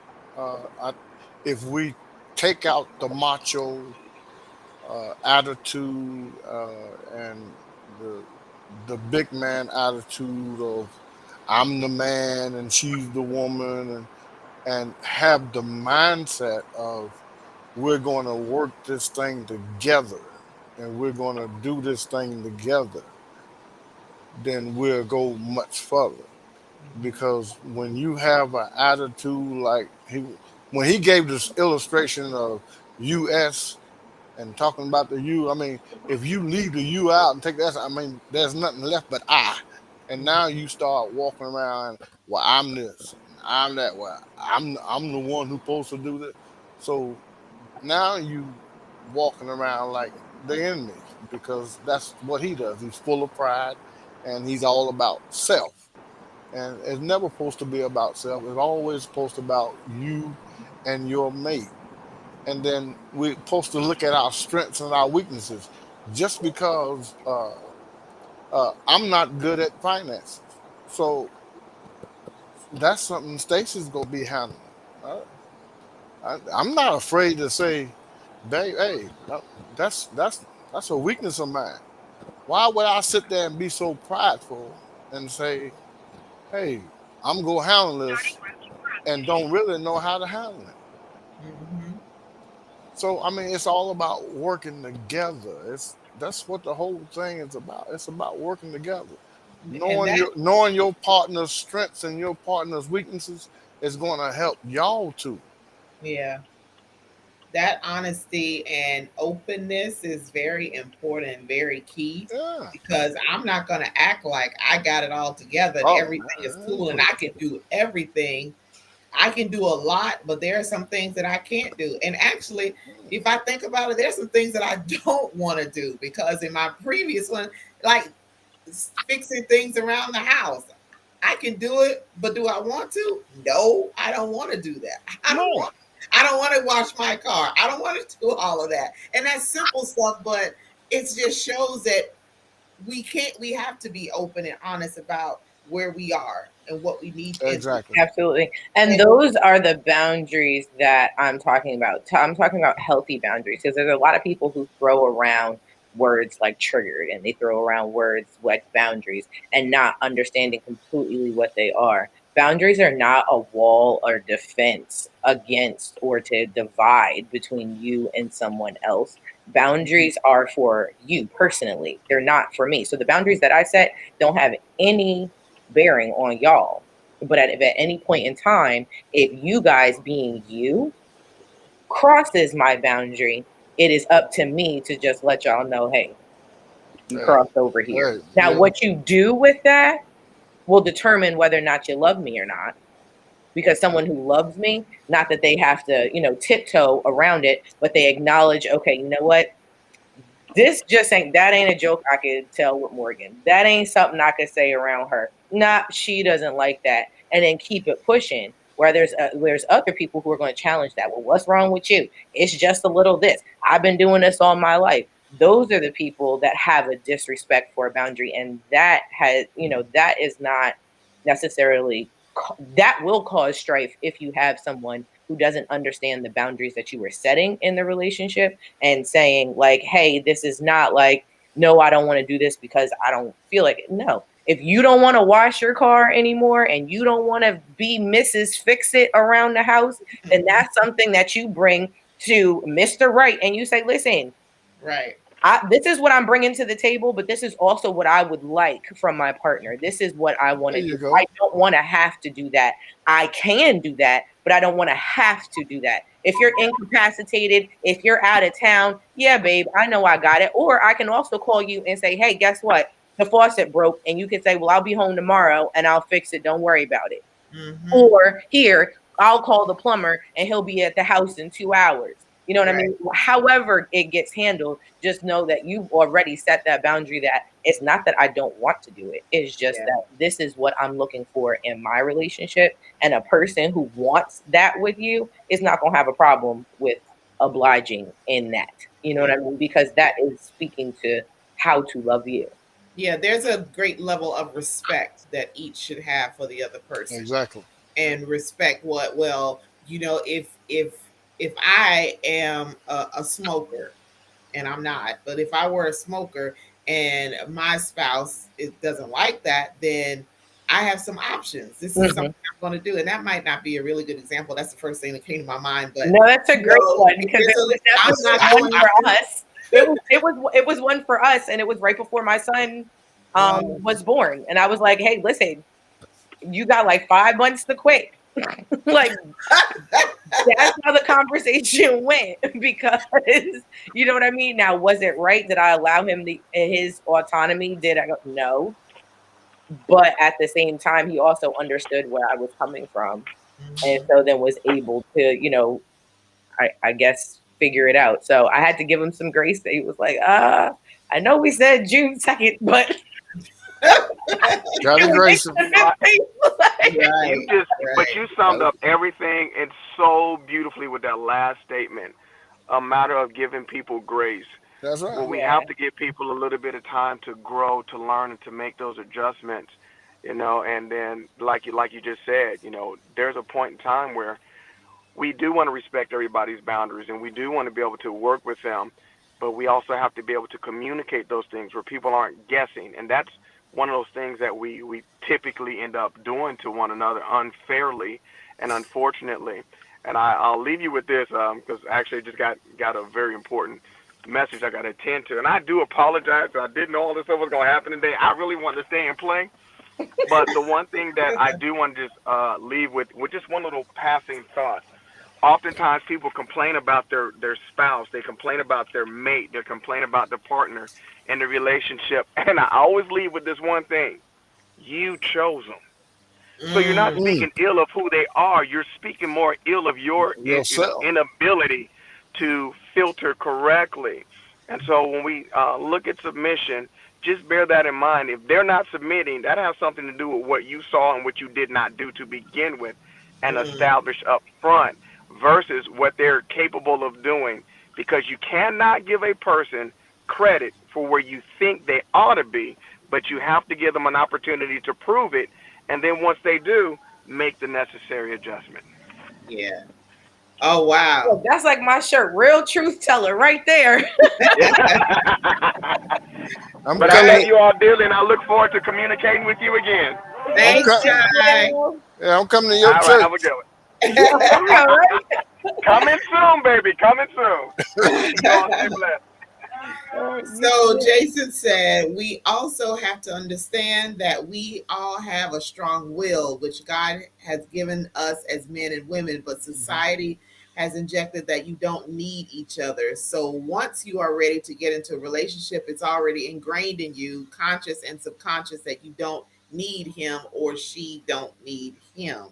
if we take out the macho attitude and the the big man attitude of I'm the man and she's the woman, and have the mindset of we're going to work this thing together and we're going to do this thing together, then we'll go much further. Because when you have an attitude like when he gave this illustration of us and talking about the you, I mean, if you leave the you out and take that, I mean, there's nothing left but I. And now you start walking around, well, I'm this, and I'm that. Well, I'm the one who's supposed to do this. So now you walking around like the enemy, because that's what he does. He's full of pride, and he's all about self. And it's never supposed to be about self. It's always supposed to be about you and your mate. And then we're supposed to look at our strengths and our weaknesses. Just because I'm not good at finances, so that's something Stacy's gonna be handling. Uh, I'm not afraid to say, babe, hey, that's a weakness of mine. Why would I sit there and be so prideful and say, hey, I'm gonna handle this and don't really know how to handle it? Mm-hmm. So I mean, it's all about working together. That's what the whole thing is about. It's about working together. And that, Knowing your partner's strengths and your partner's weaknesses is going to help y'all too. yeah, that honesty and openness is very important, very key, Yeah. because I'm not going to act like I got it all together and Oh everything is cool and man. I can do everything. I can do a lot, but there are some things that I can't do. And actually, if I think about it, there's some things that I don't want to do, because in my previous one, like fixing things around the house, I can do it, but do I want to? No, I don't want to do that. No. I don't want to wash my car. I don't want to do all of that. And that's simple stuff, but it just shows that we have to be open and honest about where we are and what we need and Exactly. Absolutely. And and those are the boundaries that I'm talking about. I'm talking about healthy boundaries, because there's a lot of people who throw around words like triggered, and they throw around words like boundaries and not understanding completely what they are. Boundaries are not a wall or defense against or to divide between you and someone else. Boundaries are for you personally, they're not for me. So the boundaries that I set don't have any bearing on y'all. But at any point in time, if you guys being you crosses my boundary, it is up to me to just let y'all know, hey, you Hey, crossed over here. hey, Now, yeah, what you do with that will determine whether or not you love me or not. Because someone who loves me, not that they have to, tiptoe around it, but they acknowledge, okay, you know what? This just ain't a joke I could tell with Morgan. That ain't something I could say around her. Nah, she doesn't like that. And then keep it pushing. Where there's other people who are going to challenge that. Well, what's wrong with you? It's just a little this. I've been doing this all my life. Those are the people that have a disrespect for a boundary, and that is not necessarily that will cause strife if you have someone who doesn't understand the boundaries that you were setting in the relationship, and saying like, hey, this is not like, no, I don't want to do this because I don't feel like it. No, if you don't want to wash your car anymore and you don't want to be Mrs. Fix It around the house, then that's something that you bring to Mr. Right, and you say, listen, right. this is what I'm bringing to the table, but this is also what I would like from my partner. This is what I want there to you do. go. I don't want to have to do that. I can do that, but I don't want to have to do that. If you're incapacitated, if you're out of town, yeah, babe, I know I got it. Or I can also call you and say, hey, guess what? The faucet broke. And you can say, well, I'll be home tomorrow and I'll fix it. Don't worry about it. Mm-hmm. Or here, I'll call the plumber and he'll be at the house in 2 hours. You know what I mean? However it gets handled, just know that you've already set that boundary that it's not that I don't want to do it. It's just that this is what I'm looking for in my relationship. And a person who wants that with you is not going to have a problem with obliging in that. You know what I mean? Because that is speaking to how to love you. Yeah, there's a great level of respect that each should have for the other person. Exactly. And respect what, well, you know, if I am a smoker, and I'm not, but if I were a smoker and my spouse doesn't like that, then I have some options. This is something I'm going to do, and that might not be a really good example. That's the first thing that came to my mind. But no, that's a great one because it was definitely one for us. It was one for us, and it was right before my son was born, and I was like, hey, listen, you got like 5 months to quit. Like that's how the conversation went because you know what I mean. Now, was it right? Did I allow him his autonomy? Did I go? No, but at the same time, he also understood where I was coming from, and so then was able to, you know, I guess figure it out. So I had to give him some grace. That he was like, I know we said June 2nd, but. Gotta grace him. But you summed up everything and so beautifully with that last statement. A matter of giving people grace. That's right. Well, we have to give people a little bit of time to grow, to learn, and to make those adjustments. You know, and then like you just said, you know, there's a point in time where we do want to respect everybody's boundaries and we do want to be able to work with them, but we also have to be able to communicate those things where people aren't guessing, and that's one of those things that we typically end up doing to one another unfairly and unfortunately. And I'll leave you with this because actually I just got a very important message I got to attend to. And I do apologize. I didn't know all this stuff was going to happen today. I really wanted to stay and play. But the one thing that I do want to just leave with just one little passing thought. Oftentimes people complain about their spouse. They complain about their mate. They complain about their partner in the relationship. And I always leave with this one thing. You chose them. So you're not speaking ill of who they are. You're speaking more ill of your inability to filter correctly. And so when we look at submission, just bear that in mind. If they're not submitting, that has something to do with what you saw and what you did not do to begin with and establish up front versus what they're capable of doing. Because you cannot give a person credit for where you think they ought to be, but you have to give them an opportunity to prove it. And then once they do, make the necessary adjustment. Yeah. Oh, wow. Well, that's like my shirt. Real truth teller right there. But I love you all dearly, and I look forward to communicating with you again. Thanks, Jai. Yeah, I'm coming to your church. Right, have a good one. Coming soon, baby. Coming soon. Stay blessed. So Jason said, we also have to understand that we all have a strong will, which God has given us as men and women, but society has injected that you don't need each other. So once you are ready to get into a relationship, it's already ingrained in you, conscious and subconscious, that you don't need him or she don't need him.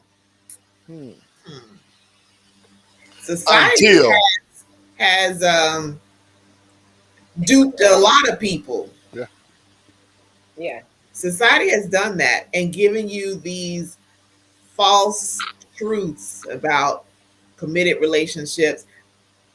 Society has duped a lot of people. Yeah. Society has done that and given you these false truths about committed relationships.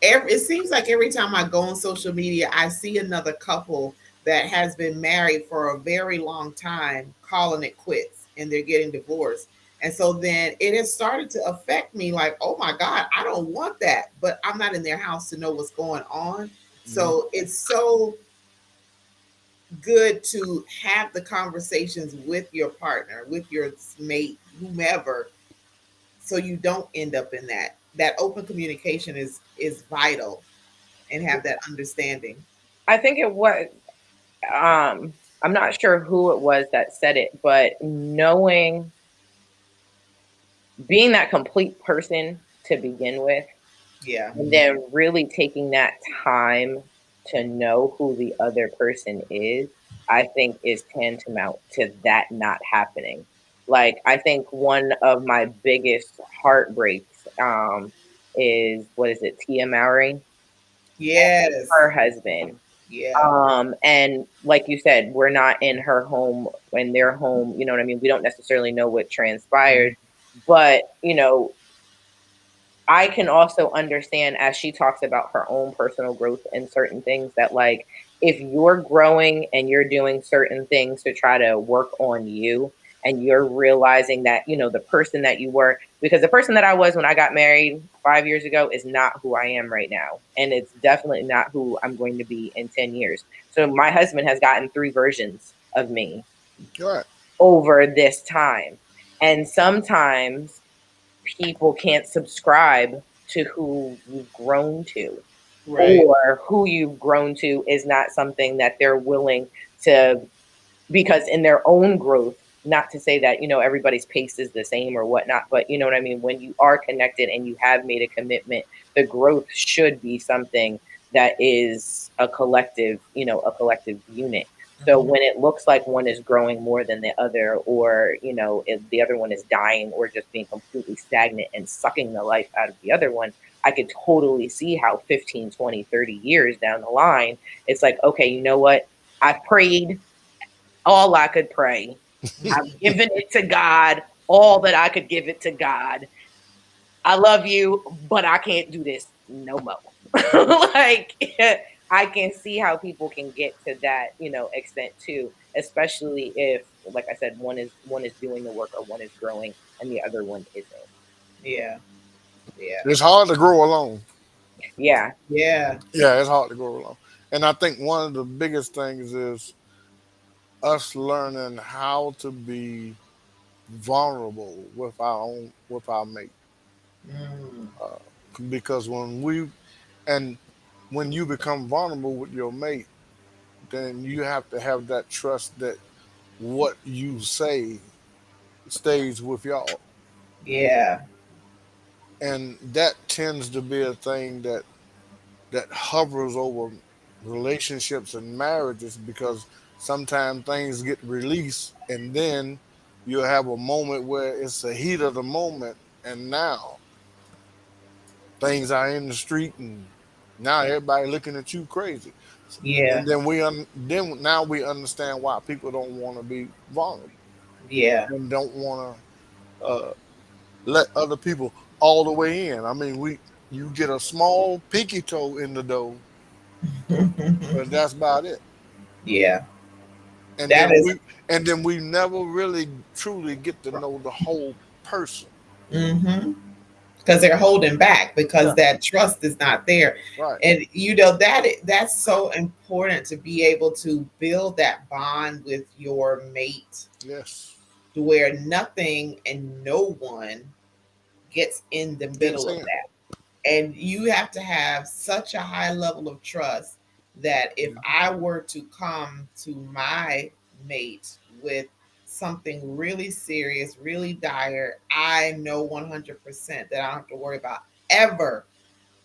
It seems like every time I go on social media, I see another couple that has been married for a very long time calling it quits and they're getting divorced. And so then it has started to affect me like, oh my God, I don't want that, but I'm not in their house to know what's going on. So it's so good to have the conversations with your partner, with your mate, whomever, so you don't end up in that. That open communication is vital, and have that understanding. I think it was, I'm not sure who it was that said it, but being that complete person to begin with Yeah. And then really taking that time to know who the other person is, I think is tantamount to that not happening. Like, I think one of my biggest heartbreaks is, what is it, Tia Mowry, Yes. her husband. Yeah. And like you said, we're not in her home when their home, you know what I mean? We don't necessarily know what transpired, but I can also understand as she talks about her own personal growth and certain things that, like, if you're growing and you're doing certain things to try to work on you, and you're realizing that, the person that you were, because the person that I was when I got married 5 years ago is not who I am right now. And it's definitely not who I'm going to be in 10 years. So my husband has gotten three versions of me Right. over this time. And sometimes people can't subscribe to who you've grown to, Right. or who you've grown to is not something that they're willing to, because in their own growth, not to say that everybody's pace is the same or whatnot, but you know what I mean, when you are connected and you have made a commitment, the growth should be something that is a collective unit. So Mhm. when it looks like one is growing more than the other, or if the other one is dying or just being completely stagnant and sucking the life out of the other one, I could totally see how 15, 20, 30 years down the line, it's like, okay, you know what, I've prayed all I could pray. I've given it to God, all that I could give it to God. I love you, but I can't do this no more. Like, I can see how people can get to that, extent too, especially if, like I said, one is doing the work or one is growing and the other one isn't. Yeah. Yeah. It's hard to grow alone. Yeah. Yeah. Yeah, it's hard to grow alone. And I think one of the biggest things is us learning how to be vulnerable with our mate. Mm. Uh, because and when you become vulnerable with your mate, then you have to have that trust that what you say stays with y'all. Yeah. And that tends to be a thing that hovers over relationships and marriages, because sometimes things get released and then you'll have a moment where it's the heat of the moment, and now things are in the street, and now everybody looking at you crazy. Yeah. And then now we understand why people don't want to be vulnerable Yeah. and don't want to let other people all the way in. I mean, we you get a small pinky toe in the door, but that's about it. Yeah. And That then is. we never really truly get to know the whole person. Mm-hmm. Because they're holding back because Yeah, that trust is not there. right. And that's so important to be able to build that bond with your mate Yes. to where nothing and no one gets in the Gets middle of in. that. And you have to have such a high level of trust that if I were to come to my mate with something really serious, really dire, I know 100% that I don't have to worry about ever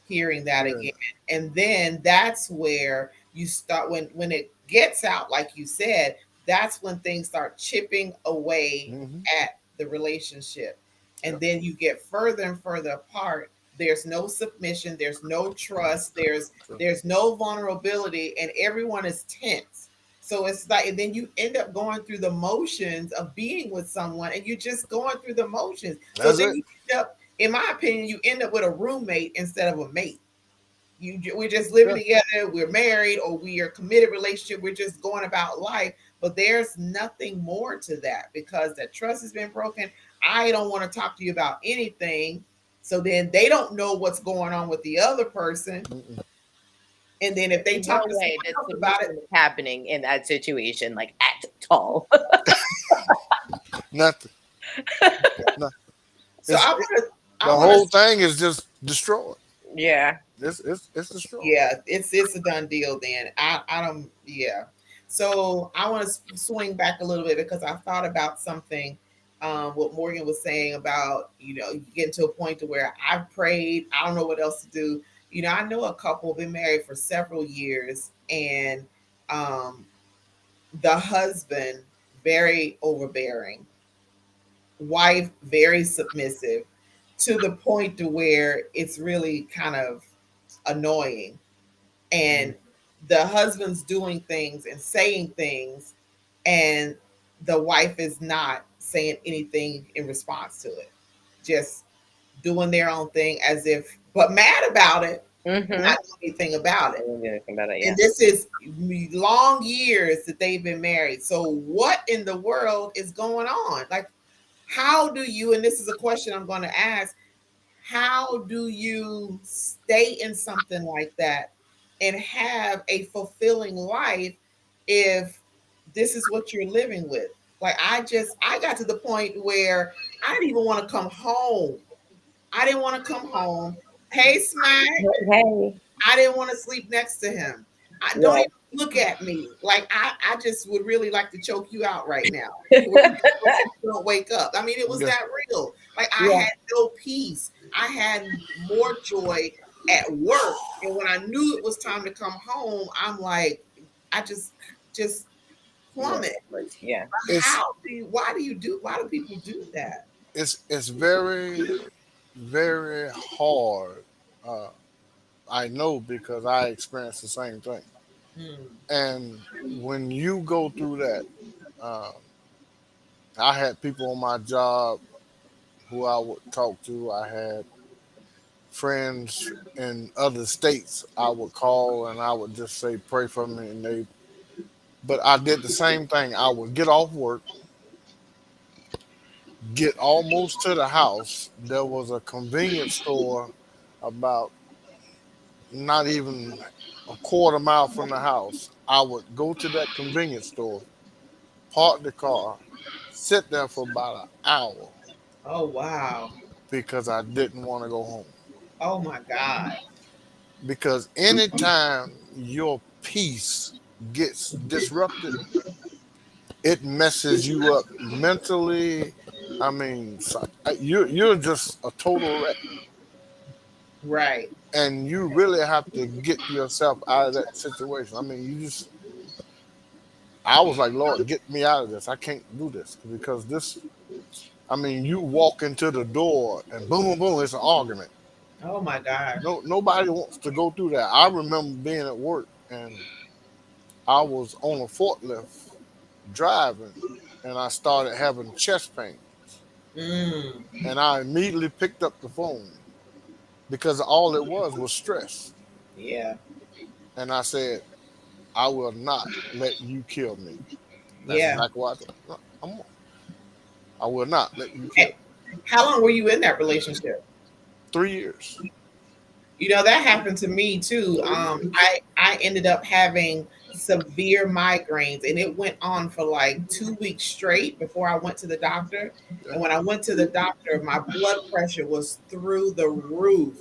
hearing that Yeah. again. And then that's where you start, when it gets out, like you said, that's when things start chipping away Hmm. at the relationship. And Yep. then you get further and further apart. There's no submission, there's no trust, there's True. there's no vulnerability, and everyone is tense. So it's like, and then you end up going through the motions of being with someone, and you're just going through the motions. So That's then it. you end up, in my opinion, you end up with a roommate instead of a mate. We're just living Yeah. together, we're married, or we are committed relationship, we're just going about life, but there's nothing more to that because that trust has been broken. I don't want to talk to you about anything, so then they don't know what's going on with the other person, Mm-mm. and then if they In no talk to way someone that else about it. submission is happening in that situation, like, at all. Nothing. Nothing. So It's I want to the I want whole to thing is just destroyed. Yeah. It's destroyed. Yeah, it's a done deal then. I don't, yeah. So I want to swing back a little bit because I thought about something. what Morgan was saying about, you get to a point to where I've prayed, I don't know what else to do. I know a couple been married for several years, and um, the husband very overbearing, wife very submissive, to the point to where it's really kind of annoying. And the husband's doing things and saying things, and the wife is not saying anything in response to it, just doing their own thing, as if, but mad about it, Mm-hmm. not doing anything about I it. didn't do anything about it. Yeah. And this is long years that they've been married. So what in the world is going on? Like, how do you, and this is a question I'm going to ask, how do you stay in something like that and have a fulfilling life if this is what you're living with? Like, I got to the point where I didn't even want to come home. I didn't want to come home. Hey, Smack. Hey. I didn't want to sleep next to him. I don't Yeah. even look at me. Like, I just would really like to choke you out right now, to where you don't wake up. I mean, it was Yeah. that real. Like, I Yeah. had no peace. I had more joy at work. And when I knew it was time to come home, I'm like, I just Yeah. plummet. Yeah. It's Why do people do that? it's very, very hard. Uh, I know because I experienced the same thing. Hmm. And when you go through that, um, I had people on my job who I would talk to. I had friends in other states I would call and I would just say, pray for me. And but I did the same thing. I would get off work, get almost to the house. There was a convenience store about not even a quarter mile from the house. I would go to that convenience store, park the car, sit there for about an hour Oh, wow. because I didn't want to go home. Oh, my God. Because anytime your peace gets disrupted, it messes you up mentally. I mean, you're just a total wreck, Right. and you really have to get yourself out of that situation. I mean, you just. I was like, Lord, get me out of this. I can't do this because this. I mean, you walk into the door and boom, boom, boom, it's an argument. Oh, my gosh. No, nobody wants to go through that. I remember being at work and I was on a forklift driving, and I started having chest pain, Mm, and I immediately picked up the phone because all it was stress, yeah. and I said, "I will not let you kill me." That's Yeah. exactly what I said. No, I will not let you Eh, kill me. How long were you in that relationship? 3 years. That happened to me too. I ended up having severe migraines, and it went on for like 2 weeks straight before I went to the doctor. Yeah. And when I went to the doctor, my blood pressure was through the roof.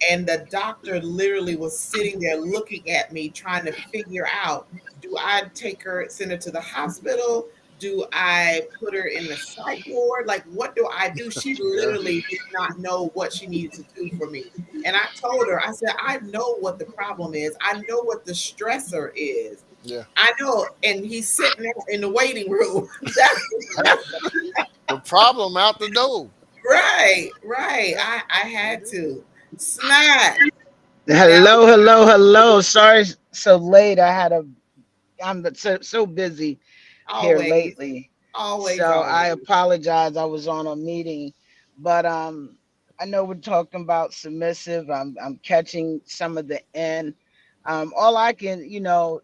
And the doctor literally was sitting there looking at me, trying to figure out, do I take her, send her to the hospital? Do I put her in the psych ward? Like, what do I do? She Yeah. literally did not know what she needed to do for me. And I told her, I said, I know what the problem is. I know what the stressor is. Yeah. I know. And he's sitting there in the waiting room. That's the stressor. The problem out the door. Right, right. I had to. Smack. Now, Hello, hello, hello. Sorry so late. I'm so busy here always, lately. always, So I always. apologize. I was on a meeting, but I know we're talking about submissive. I'm catching some of the end. All I can,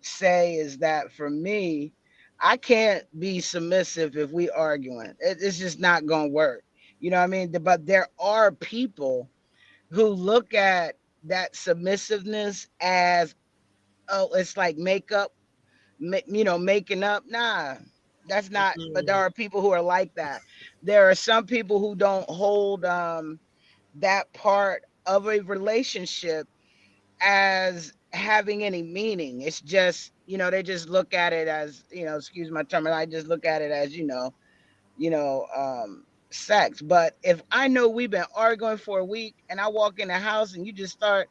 say is that for me, I can't be submissive if we arguing. It's just not gonna work. You know what I mean? But there are people who look at that submissiveness as, oh, it's like makeup, making up. Nah, that's not. But there Mm, are people who are like that. There are some people who don't hold that part of a relationship as having any meaning. It's just, they just look at it as, excuse my term, I just look at it as, you know, sex. But if I know we've been arguing for a week and I walk in the house and you just start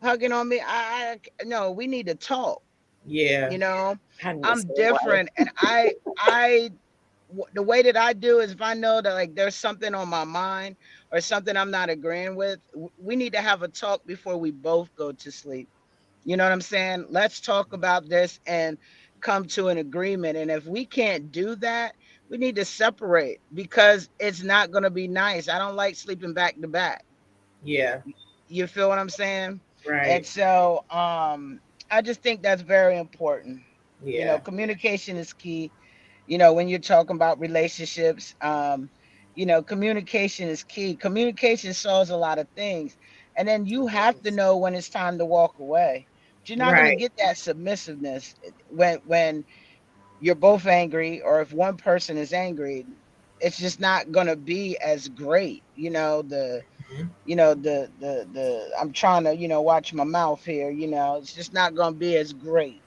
hugging on me, no, we need to talk. Yeah. You know, I'm the I'm same way. different, and the way that I do is if I know that like there's something on my mind or something I'm not agreeing with, we need to have a talk before we both go to sleep. You know what I'm saying? Let's talk about this and come to an agreement. And if we can't do that, we need to separate because it's not going to be nice. I don't like sleeping back to back. Yeah. You feel what I'm saying? And Right. so I just think that's very important. You know, Yeah. communication is key. You know, when you're talking about relationships, you know, communication is key. Communication solves a lot of things. And then you have to know when it's time to walk away. But you're not going to Right. get that submissiveness when you're both angry, or if one person is angry, it's just not going to be as great. You know, Mhm. the I'm trying to, watch my mouth here, it's just not going to be as great.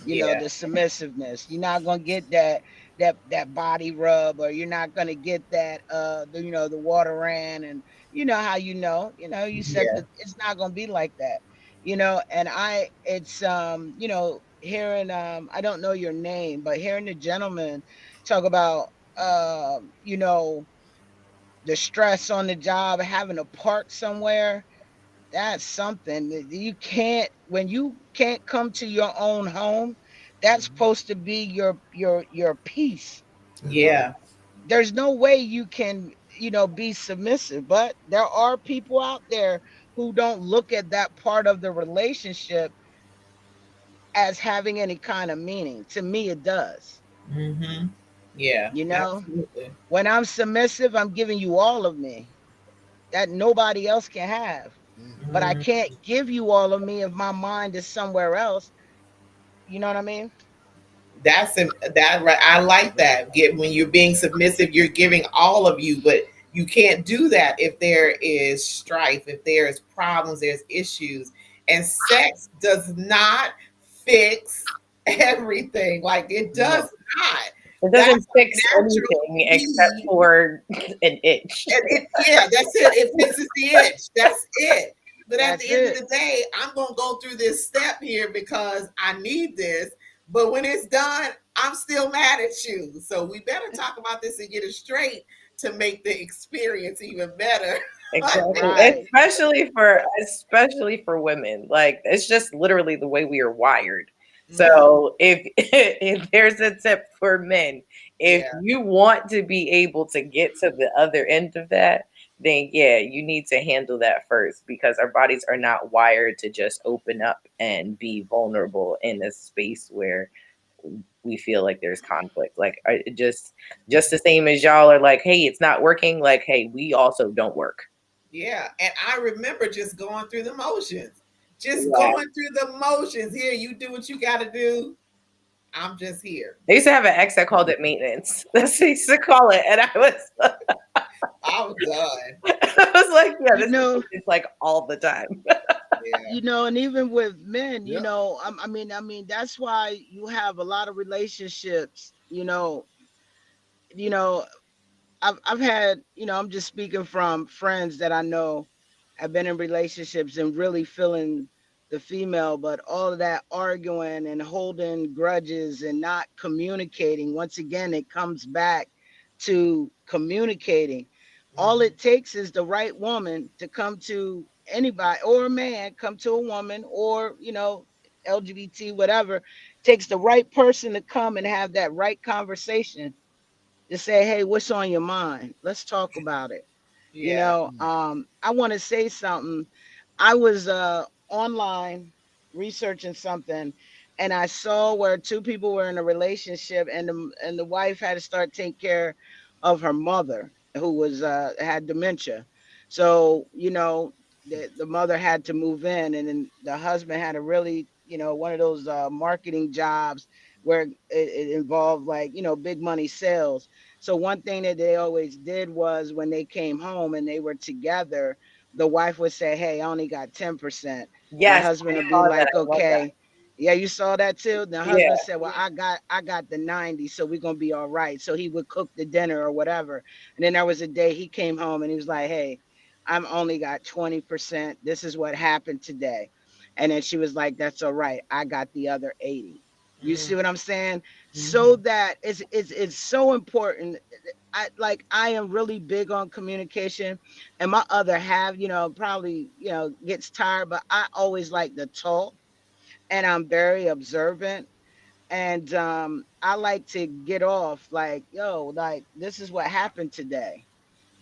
Yeah. The submissiveness, you're not going to get that body rub, or you're not going to get that the water ran, and how you said Yeah. that it's not going to be like that. And it's hearing, I don't know your name, but hearing the gentleman talk about the stress on the job, having to park somewhere. That's something that you can't, when you can't come to your own home. That's Mhm. supposed to be your peace. Yeah. There's no way you can, be submissive, but there are people out there who don't look at that part of the relationship as having any kind of meaning. To me, it does. Hmm. Yeah. you know Absolutely. when I'm submissive, I'm giving you all of me that nobody else can have. But I Mhm. can't give you all of me if my mind is somewhere else. You know what I mean? That right. I like that. Get when you're being submissive, you're giving all of you, but you can't do that if there is strife, if there's problems, there's issues, and sex does not fix everything. Like it does No. not. It That's doesn't fix a natural anything except need. for an itch. And yeah, that's it. It fixes the itch. That's it. But at That's the end of it. the day, I'm gonna go through this step here because I need this. But when it's done, I'm still mad at you. So we better talk about this and get it straight to make the experience even better. Exactly. Right. Especially for women. Like it's just literally the way we are wired. Mhm. So if if there's a tip for men, if Yeah, you want to be able to get to the other end of that, then yeah, you need to handle that first because our bodies are not wired to just open up and be vulnerable in a space where we feel like there's conflict. Like just the same as y'all are like, hey, it's not working. Like, hey, we also don't work. yeah. And I remember just going through the motions. Just Yeah. going through the motions. Here, you do what you gotta do. I'm just here. They used to have an ex that called it maintenance. That's what they used to call it. And I was I'm done. I was like, yeah, You this is know, it's like all the time. Yeah. and even with men, Yeah. that's why you have a lot of relationships. You know, I've had, I'm just speaking from friends that I know have been in relationships and really feeling the female, but all of that arguing and holding grudges and not communicating. Once again, it comes back to communicating. All Mhm. it takes is the right woman to come to anybody, or a man come to a woman, or LGBT, whatever. Takes the right person to come and have that right conversation to say, hey, what's on your mind? Let's talk about it. Yeah. I want to say something. I was online researching something, and I saw where two people were in a relationship, and the wife had to start taking care of her mother, who was had dementia. So the mother had to move in, and then the husband had a really, one of those marketing jobs where it involved, like, big money sales. So one thing that they always did was when they came home and they were together, the wife would say, hey, I only got 10%. The Yes, husband I would be saw that. like, I love that. okay. Yeah, you saw that too. The Yeah. husband said, "Well, I got the 90, so we're gonna be all right." So he would cook the dinner or whatever. And then there was a day he came home and he was like, "Hey, I'm only got 20%. This is what happened today." And then she was like, "That's all right. I got the other 80." You see what I'm saying? So Mhm. that it's so important. I am really big on communication, and my other half, probably gets tired, but I always like to talk, and I'm very observant. And I like to get off like, yo, like this is what happened today.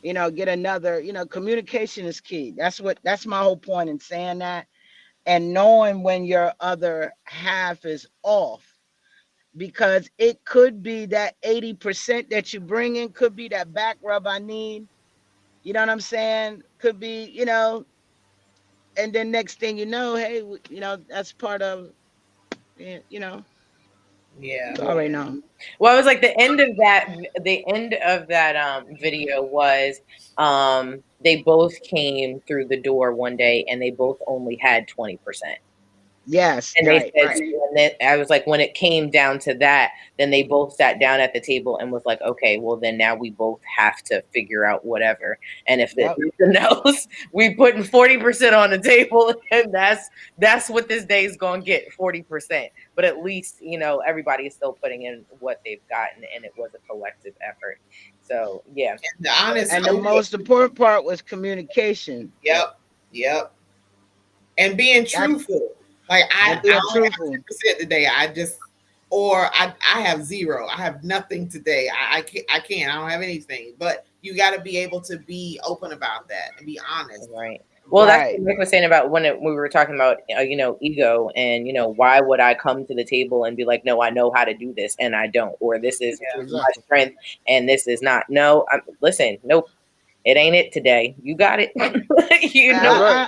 Get another, communication is key. That's my whole point in saying that. And knowing when your other half is off, because it could be that 80% that you bring in could be that back rub I need. You know what I'm saying? Could be, and then next thing you know, hey, that's part of, you know, Yeah. you already know. Well, it was like the end of that video was they both came through the door one day and they both only had 20%. Yes, And they right, said, right. and then I was like, when it came down to that, then they both sat down at the table and was like, okay, well, then now we both have to figure out whatever. And if there's Yep. nothing else, we putting 40% on the table, and that's what this day is gonna get, 40%. But at least everybody is still putting in what they've gotten, and it was a collective effort. So yeah, And the honest, And the most important part was communication. yep, yep. And being That truthful. Like I, and I being only have truthful. 10% today. I have zero. I have nothing today. I can't. I don't have anything. But you got to be able to be open about that and be honest. right. Well, that's Right. what Nick was saying about we were talking about, ego, and why would I come to the table and be like, no, I know how to do this and I don't, or this is my Exactly. strength and this is not. No, listen, nope, it ain't it today. You got it, That's right.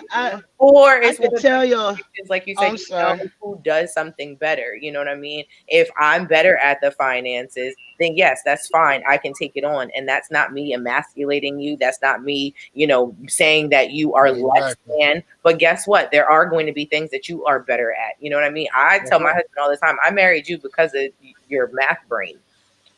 or I it's one could of those tell you. situations, like you Oh, said, I'm sorry. who does something better. You know what I mean? If I'm better at the finances, then yes, that's fine. I can take it on. And that's not me emasculating you. That's not me, saying that you are less Exactly. than. But guess what? There are going to be things that you are better at. You know what I mean? I That's tell my right. husband all the time, I married you because of your math brain.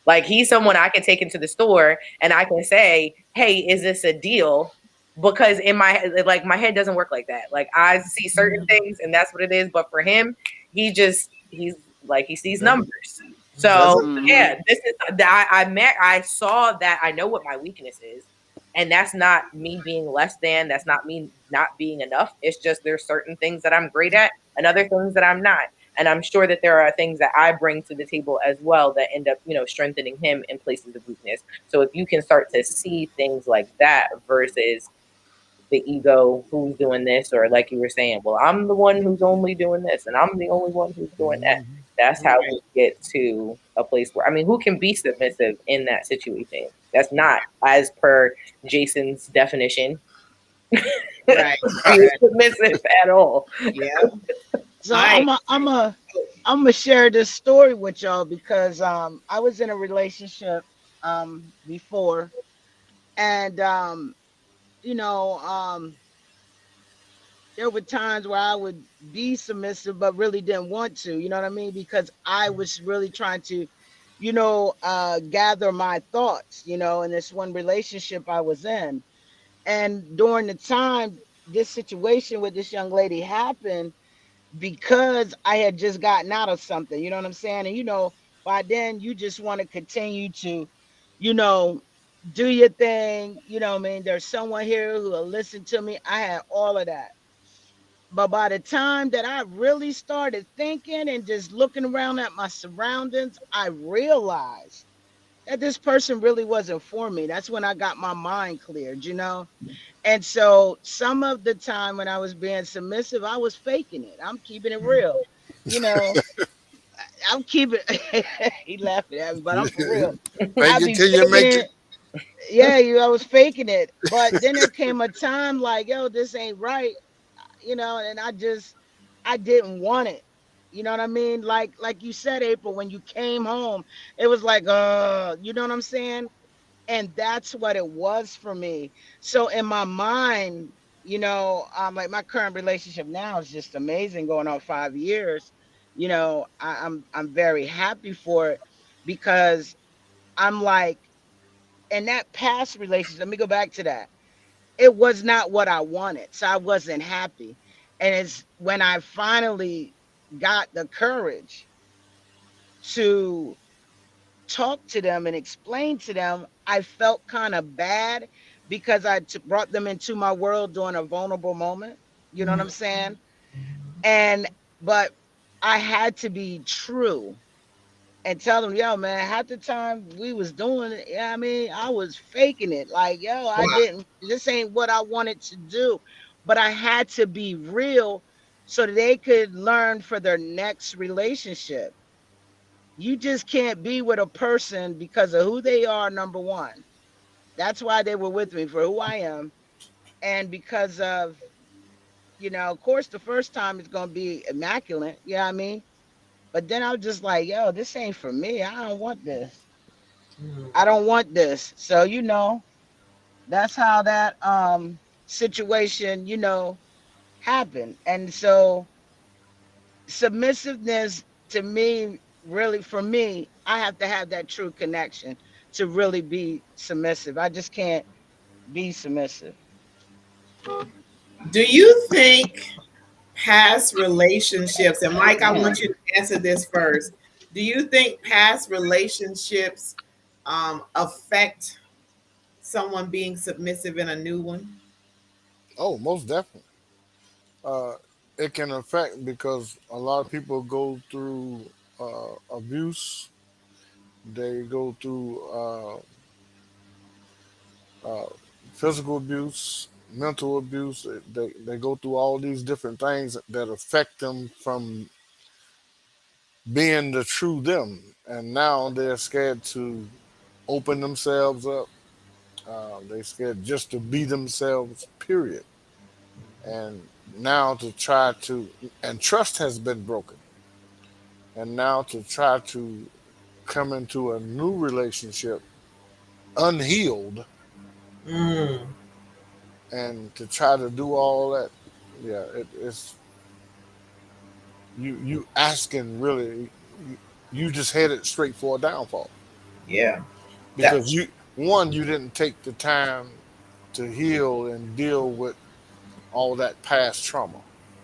Like, he's someone I can take into the store and I can say, "Hey, is this a deal?" Because in my head, like, my head doesn't work like that. Like, I see certain things and that's what it is. But for him, he's like, he sees That's, numbers. that's So it. Hmm. yeah, this is that I saw that. I know what my weakness is. And that's not me being less than. That's not me not being enough. It's just there's certain things that I'm great at and other things that I'm not. And I'm sure that there are things that I bring to the table as well that end up, strengthening him in places of weakness. So if you can start to see things like that versus the ego, who's doing this, or like you were saying, well, I'm the one who's only doing this and I'm the only one who's doing that. Mhm. That's how Right. we get to a place where, I mean, who can be submissive in that situation? That's not, as per Jason's definition, Right. being Right. submissive at all. Yeah. So I I'm gonna share this story with y'all because I was in a relationship before, and you know um there were times where I would be submissive but really didn't want to, you know what I mean? Because I was really trying to, gather my thoughts, in this one relationship I was in. And during the time this situation with this young lady happened, because I had just gotten out of something, you know what I'm saying? And by then you just want to continue to, you know, do your thing, what I mean? There's someone here who will listen to me. I had all of that. But by the time that I really started thinking and just looking around at my surroundings, I realized that this person really wasn't for me. That's when I got my mind cleared. And so some of the time when I was being submissive, I was faking it. I'm keeping it real. You know, I'm keeping he laughing at me, but I'm for real. Fake I it be till you faking make it. it. Yeah, I was faking it. But then there came a time like, yo, this ain't right, and I didn't want it. You know what I mean? Like you said, April, when you came home, it was like, you know what I'm saying? And that's what it was for me. So in my mind, like my current relationship now is just amazing, going on 5 years. I'm very happy for it because I'm like, in that past relationship, let me go back to that. It was not what I wanted. So I wasn't happy. And it's when I finally got the courage to talk to them and explain to them, I felt kind of bad because brought them into my world during a vulnerable moment. You know what I'm saying? And, but I had to be true and tell them, yo, man, half the time we was doing it, yeah, I mean, I was faking it. Like, yo, Wow. this ain't what I wanted to do. But I had to be real so that they could learn for their next relationship. You just can't be with a person because of who they are, number one. That's why they were with me, for who I am. And because of, of course, the first time it's going to be immaculate. You know what I mean? But then I was just like, yo, this ain't for me. I don't want this. I don't want this. So, that's how that situation, happened. And so submissiveness to me, really for me, I have to have that true connection to really be submissive. I just can't be submissive. Do you think past relationships, and Mike, I want you to answer this first. Do you think past relationships affect someone being submissive in a new one? Oh, most definitely. Uh, it can affect because a lot of people go through abuse. They go through uh, physical abuse, mental abuse. They go through all these different things that affect them from being the true them. And now they're scared to open themselves up. They're scared just to be themselves, period. And now to try to, and trust has been broken. And now to try to come into a new relationship unhealed Mm, and to try to do all that, yeah, it's you asking really, you just headed straight for a downfall yeah. That because you didn't take the time to heal and deal with all that past trauma,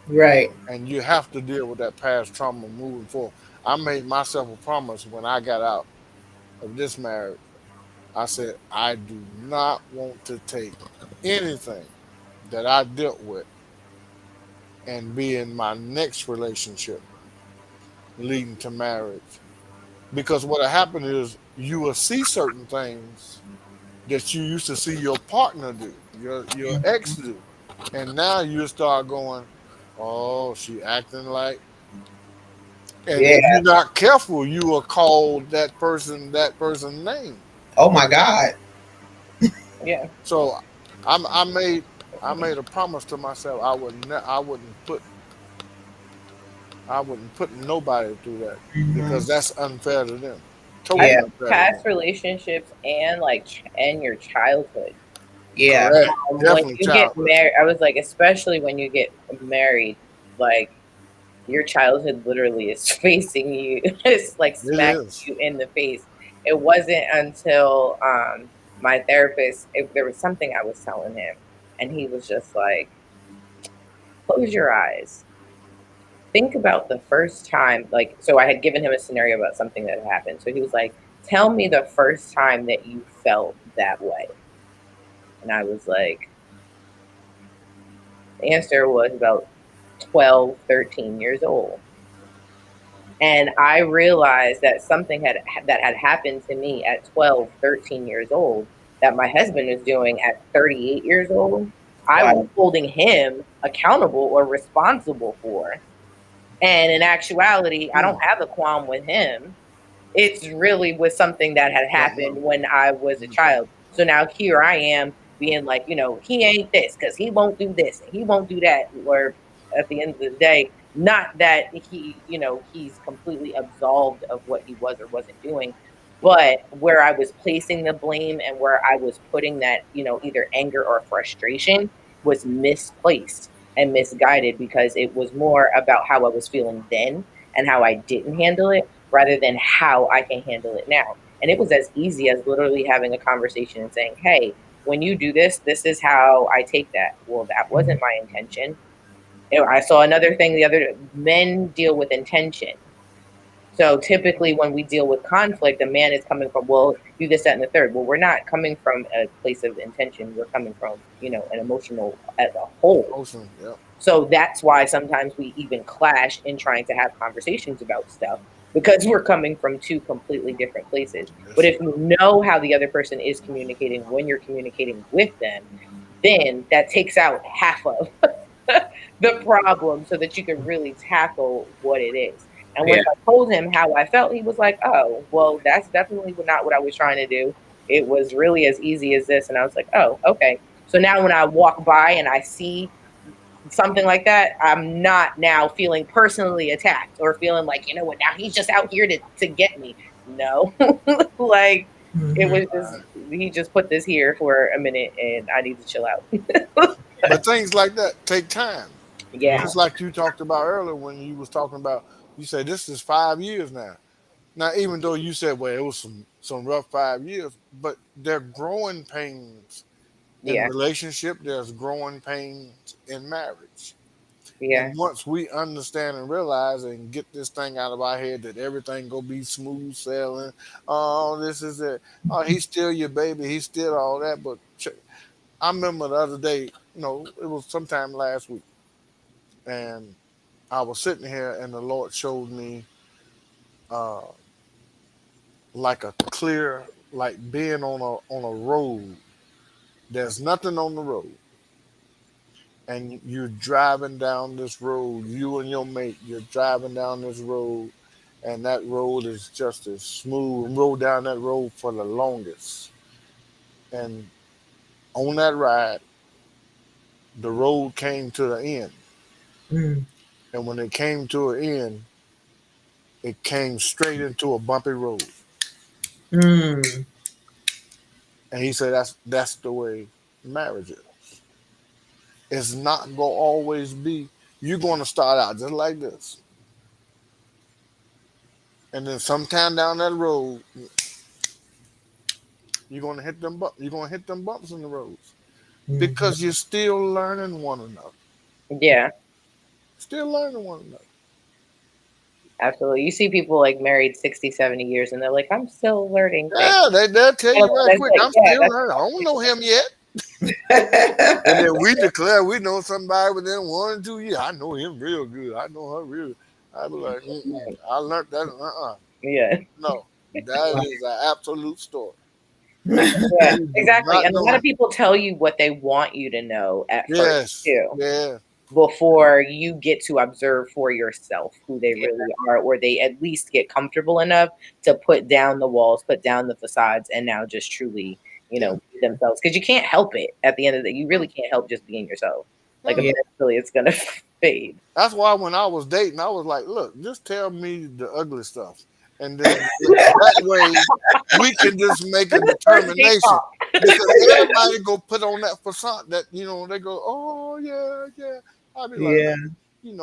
right. and you have to deal with that past trauma moving forward. I made myself a promise when I got out of this marriage. I said I do not want to take anything that I dealt with and be in my next relationship leading to marriage. Because what happened is you will see certain things that you used to see your partner do, your ex do. And now you start going, oh, she acting like, and Yeah. if you're not careful, you will call that person name. Oh my God. Yeah. So I made a promise to myself I wouldn't put nobody through that Hmm. because that's unfair to them. I Totally Yeah. think unfair to them. past relationships and and your childhood. Yeah. Correct. When Definitely you get childhood. married, I was like, especially when you get married, like your childhood literally is facing you, it's like It smacking is. you in the face. It wasn't until my therapist, there was something I was telling him, and he was just like, close your eyes. Think about the first time, like, so I had given him a scenario about something that had happened. So he was like, tell me the first time that you felt that way. And I was like, the answer was about 12, 13 years old. And I realized that something that had happened to me at 12, 13 years old that my husband was doing at 38 years old. I was Wow. holding him accountable or responsible for. And in actuality, I don't Mm. have a qualm with him. It's really was something that had Don't know. happened when I was a Okay. child. So now here I am being like, he ain't this because he won't do this and he won't do that. Or at the end of the day, not that he's completely absolved of what he was or wasn't doing, but where I was placing the blame and where I was putting that, either anger or frustration was misplaced and misguided because it was more about how I was feeling then and how I didn't handle it rather than how I can handle it now. And it was as easy as literally having a conversation and saying, hey, when you do this, this is how I take that. Well, that wasn't my intention. I saw another thing the other men deal with intention. So typically when we deal with conflict, a man is coming from, well, do this, that, and the third. Well, we're not coming from a place of intention. We're coming from, an emotional as a whole. Ocean, yeah. So that's why sometimes we even clash in trying to have conversations about stuff because we're coming from two completely different places. But if you know how the other person is communicating when you're communicating with them, then that takes out half of the problem so that you can really tackle what it is. And once I told him how I felt, he was like, oh, well, that's definitely not what I was trying to do. It was really as easy as this. And I was like, oh, okay. So now when I walk by and I see something like that, I'm not now feeling personally attacked or feeling like, you know what, now he's just out here to get me. No, like it was just, he just put this here for a minute and I need to chill out. But things like that take time. Yeah. Just like you talked about earlier when you was talking about, you said this is 5 years now. Now, even though you said, well, it was some rough 5 years, but they're growing pains in Yeah. relationship. There's growing pains in marriage. Yeah. And once we understand and realize and get this thing out of our head that everything gonna be smooth sailing, oh, this is it. Oh, he's still your baby. He's still all that. But I remember the other day, it was sometime last week, and I was sitting here, and the Lord showed me uh, like a clear, like being on a road. There's nothing on the road, and you're driving down this road. You and your mate, you're driving down this road, and that road is just as smooth. And rode down that road for the longest, and on that ride, the road came to the end. And when it came to an end, it came straight into a bumpy road. And he said that's the way marriage is. It's not gonna always be. You're gonna start out just like this, and then sometime down that road, you're gonna hit them. You're gonna hit them bumps in the roads because you're still learning one another. Yeah. Still learning one another. Absolutely. You see people like married 60, 70 years and they're like, I'm still learning things. Yeah, they'll tell you right That's quick. like, I'm still learning. I don't know him yet. And then we declare we know somebody within 1 or 2 years. I know him real good. I know her real. I be like, I learned that. Yeah. No, that is an absolute story. Yeah, exactly. And a lot know. of people tell you what they want you to know at first too. Yeah. Before you get to observe for yourself who they really are, or they at least get comfortable enough to put down the walls, put down the facades, and now just truly, be themselves. Because you can't help it at the end of the day. You really can't help just being yourself. Like eventually it's gonna fade. That's why when I was dating, I was like, look, just tell me the ugly stuff. And then that way we can just make a determination. Because everybody go put on that facade that, they go, oh, yeah. I'll be like, in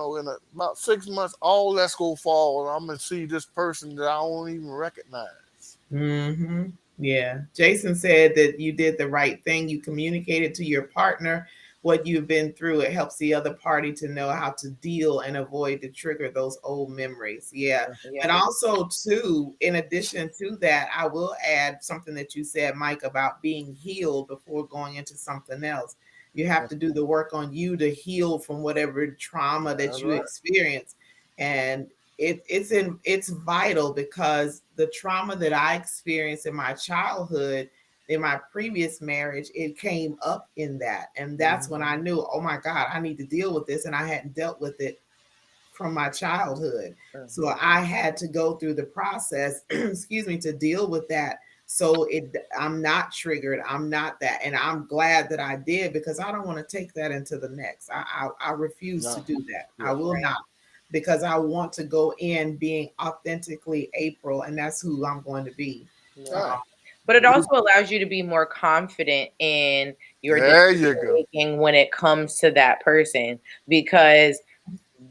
about 6 months, all that's going to fall. And I'm going to see this person that I don't even recognize. Yeah. Jason said that you did the right thing. You communicated to your partner what you've been through. It helps the other party to know how to deal and avoid to trigger those old memories. Yeah. And also, too, in addition to that, I will add something that you said, Mike, about being healed before going into something else. You have to do the work on you to heal from whatever trauma that you experience. And it's vital because the trauma that I experienced in my childhood, in my previous marriage, it came up in that. And that's when I knew, oh my God, I need to deal with this. And I hadn't dealt with it from my childhood. So I had to go through the process, excuse me, to deal with that. So I'm not triggered. I'm not that. And I'm glad that I did because I don't want to take that into the next. I refuse to do that. I will not. Because I want to go in being authentically April, and that's who I'm going to be. But it also allows you to be more confident in your decision making when it comes to that person, because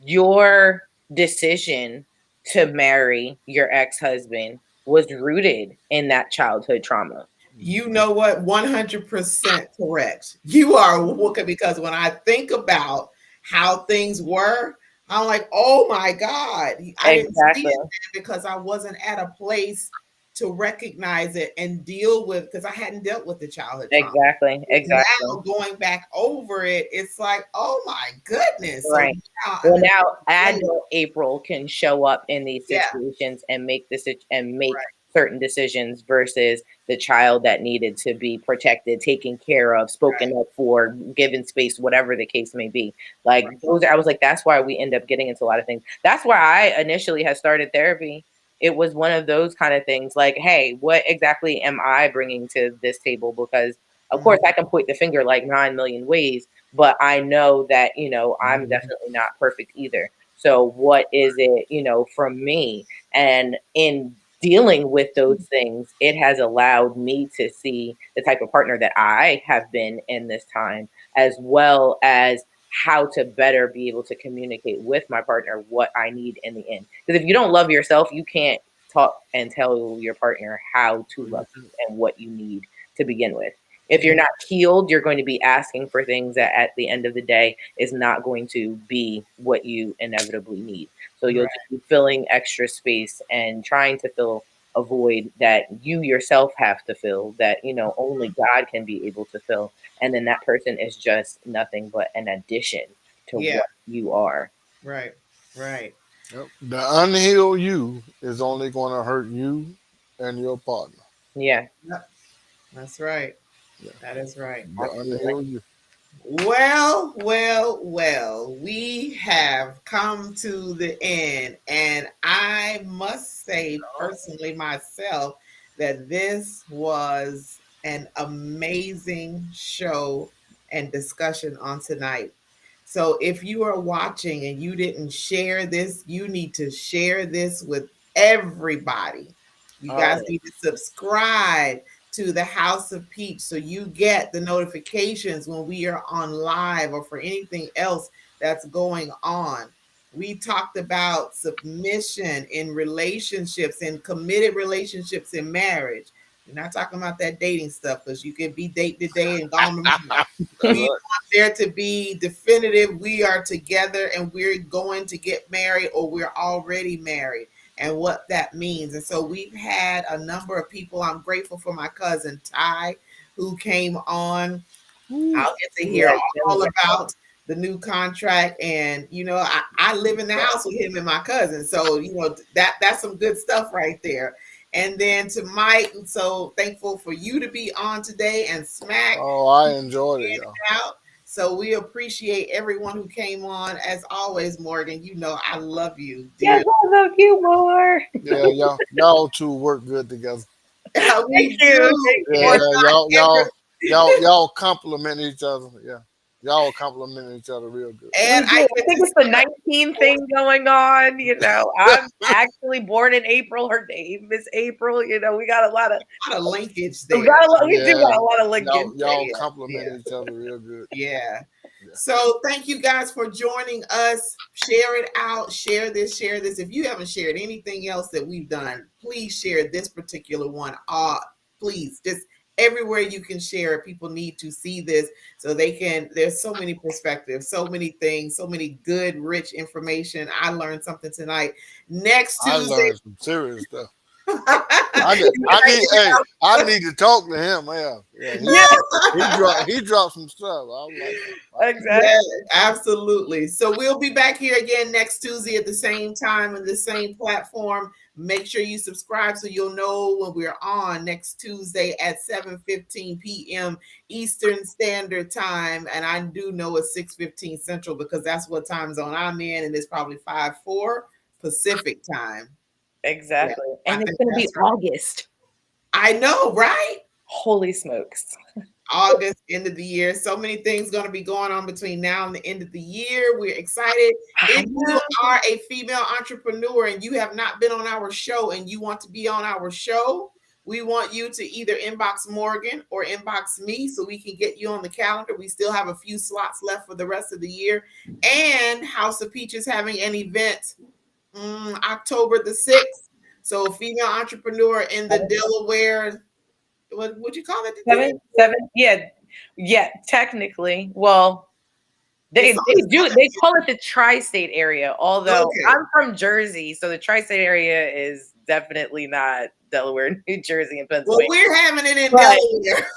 your decision to marry your ex-husband was rooted in that childhood trauma. You know what? 100% correct. You are looking, because when I think about how things were, I'm like, oh my God, I didn't see Exactly. it then because I wasn't at a place to recognize it and deal with, because I hadn't dealt with the childhood trauma. Exactly. Exactly. Now going back over it, it's like, oh my goodness. So Right. now Well, I'm in now a place. adult April can show up in these Yeah. situations and make Right. certain decisions versus the child that needed to be protected, taken care of, spoken up for, given space, whatever the case may be. Like those, I was like, that's why we end up getting into a lot of things. That's why I initially had started therapy. It was one of those kind of things, like, hey, what exactly am I bringing to this table? Because of course I can point the finger like 9 million ways, but I know that, I'm definitely not perfect either. So what is it, from me? And in dealing with those things, it has allowed me to see the type of partner that I have been in this time, as well as how to better be able to communicate with my partner what I need in the end. Because if you don't love yourself, you can't talk and tell your partner how to love you and what you need to begin with. If you're not healed, you're going to be asking for things that at the end of the day is not going to be what you inevitably need. So you'll just be filling extra space and trying to fill a void that you yourself have to fill, that, only God can be able to fill. And then that person is just nothing but an addition to what you are. Right. Right. Yep. The unhealed you is only going to hurt you and your partner. Yeah. Yep. That's right. Yeah. That is right. The unhealed you. Well, well, well, we have come to the end, and I must say personally myself that this was an amazing show and discussion on tonight. So if you are watching and you didn't share this, you need to share this with everybody. You guys need to subscribe to the House of Peach so you get the notifications when we are on live or for anything else that's going on. We talked about submission in relationships and committed relationships in marriage. We're not talking about that dating stuff, because you can be date today and gone tomorrow. We want there to be definitive, we are together and we're going to get married, or we're already married, and what that means. And so we've had a number of people. I'm grateful for my cousin Ty, who came on. I'll get to hear all about the new contract. And I live in the house with him and my cousin. So that's some good stuff right there. And then to Mike, so thankful for you to be on today, and Smack. Oh, I enjoyed it, y'all. Out. So we appreciate everyone who came on. As always, Morgan, I love you, dear. Yes, I love you more. Yeah, y'all two work good together. We do. Yeah, y'all compliment each other. Yeah, y'all compliment each other real good. And I think it's the 19 thing going on. I'm actually born in April. Her name is April. We got a lot of linkage there. We do got a lot of linkage. Y'all compliment each other real good. Yeah. So thank you guys for joining us. Share it out. Share this. If you haven't shared anything else that we've done, please share this particular one. Please, just everywhere you can share it. People need to see this so they can. There's so many perspectives, so many things, so many good, rich information. I learned something tonight. Next Tuesday, I learned some serious stuff. I need to talk to him. He dropped some stuff. I was like, exactly. Yeah, absolutely. So we'll be back here again next Tuesday at the same time and the same platform. Make sure you subscribe so you'll know when we're on next Tuesday at 7:15 p.m. Eastern Standard Time. And I do know it's 6:15 Central, because that's what time zone I'm in, and it's probably 5:04 Pacific time. Exactly. Yeah, and it's going to be August. I know, right? Holy smokes. August, end of the year. So many things going to be going on between now and the end of the year. We're excited. If you are a female entrepreneur and you have not been on our show and you want to be on our show, we want you to either inbox Morgan or inbox me so we can get you on the calendar. We still have a few slots left for the rest of the year. And House of Peach is having an event October the 6th. So female entrepreneur in the Delaware, what would you call it? Seven? Yeah, technically. Well, they It's on the do. They call it the tri-state area. Although Okay. I'm from Jersey, so the tri-state area is definitely not Delaware, New Jersey, and Well, Pennsylvania. we're having it in Right. Delaware.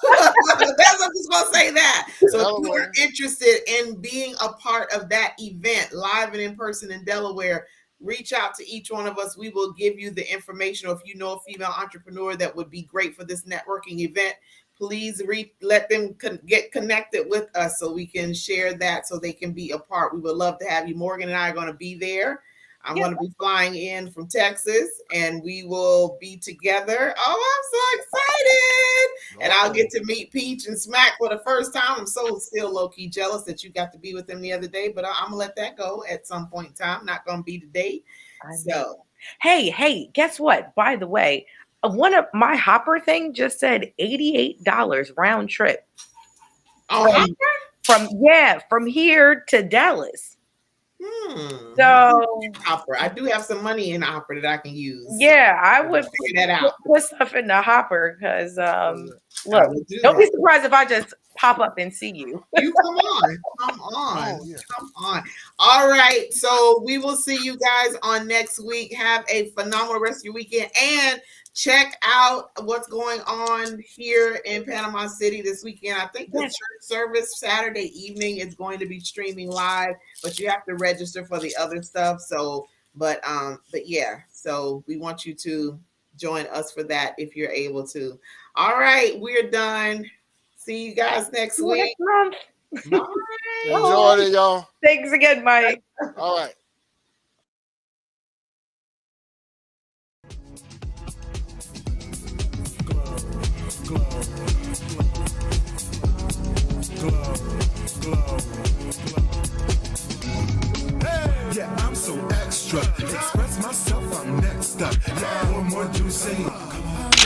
I'm just gonna say that. So if you Delaware. are interested in being a part of that event, live and in person in Delaware, reach out to each one of us. We will give you the information. Or if you know a female entrepreneur that would be great for this networking event, please let them get connected with us so we can share that so they can be a part. We would love to have you. Morgan and I are going to be there. I'm going to be flying in from Texas and we will be together. Oh, I'm so excited. And I'll get to meet Peach and Smack for the first time. I'm so still low-key jealous that you got to be with them the other day, but I'm going to let that go at some point in time. Not going to be today. So, hey, guess what? By the way, one of my Hopper thing just said $88 round trip. From here to Dallas. So Hopper. I do have some money in Hopper that I can use. Yeah, I would figure that out. Put stuff in the Hopper because look, don't be surprised if I just pop up and see you. You come on. Come on. All right. So we will see you guys on next week. Have a phenomenal rest of your weekend and check out what's going on here in Panama City this weekend. I think the church service Saturday evening is going to be streaming live, but you have to register for the other stuff. So, but yeah, so we want you to join us for that if you're able to. All right, we're done. See you guys next week. Bye. Enjoy it, y'all. Thanks again, Mike. All right. Yeah, I'm so extra. Express myself, I'm next up. Yeah, more juicy.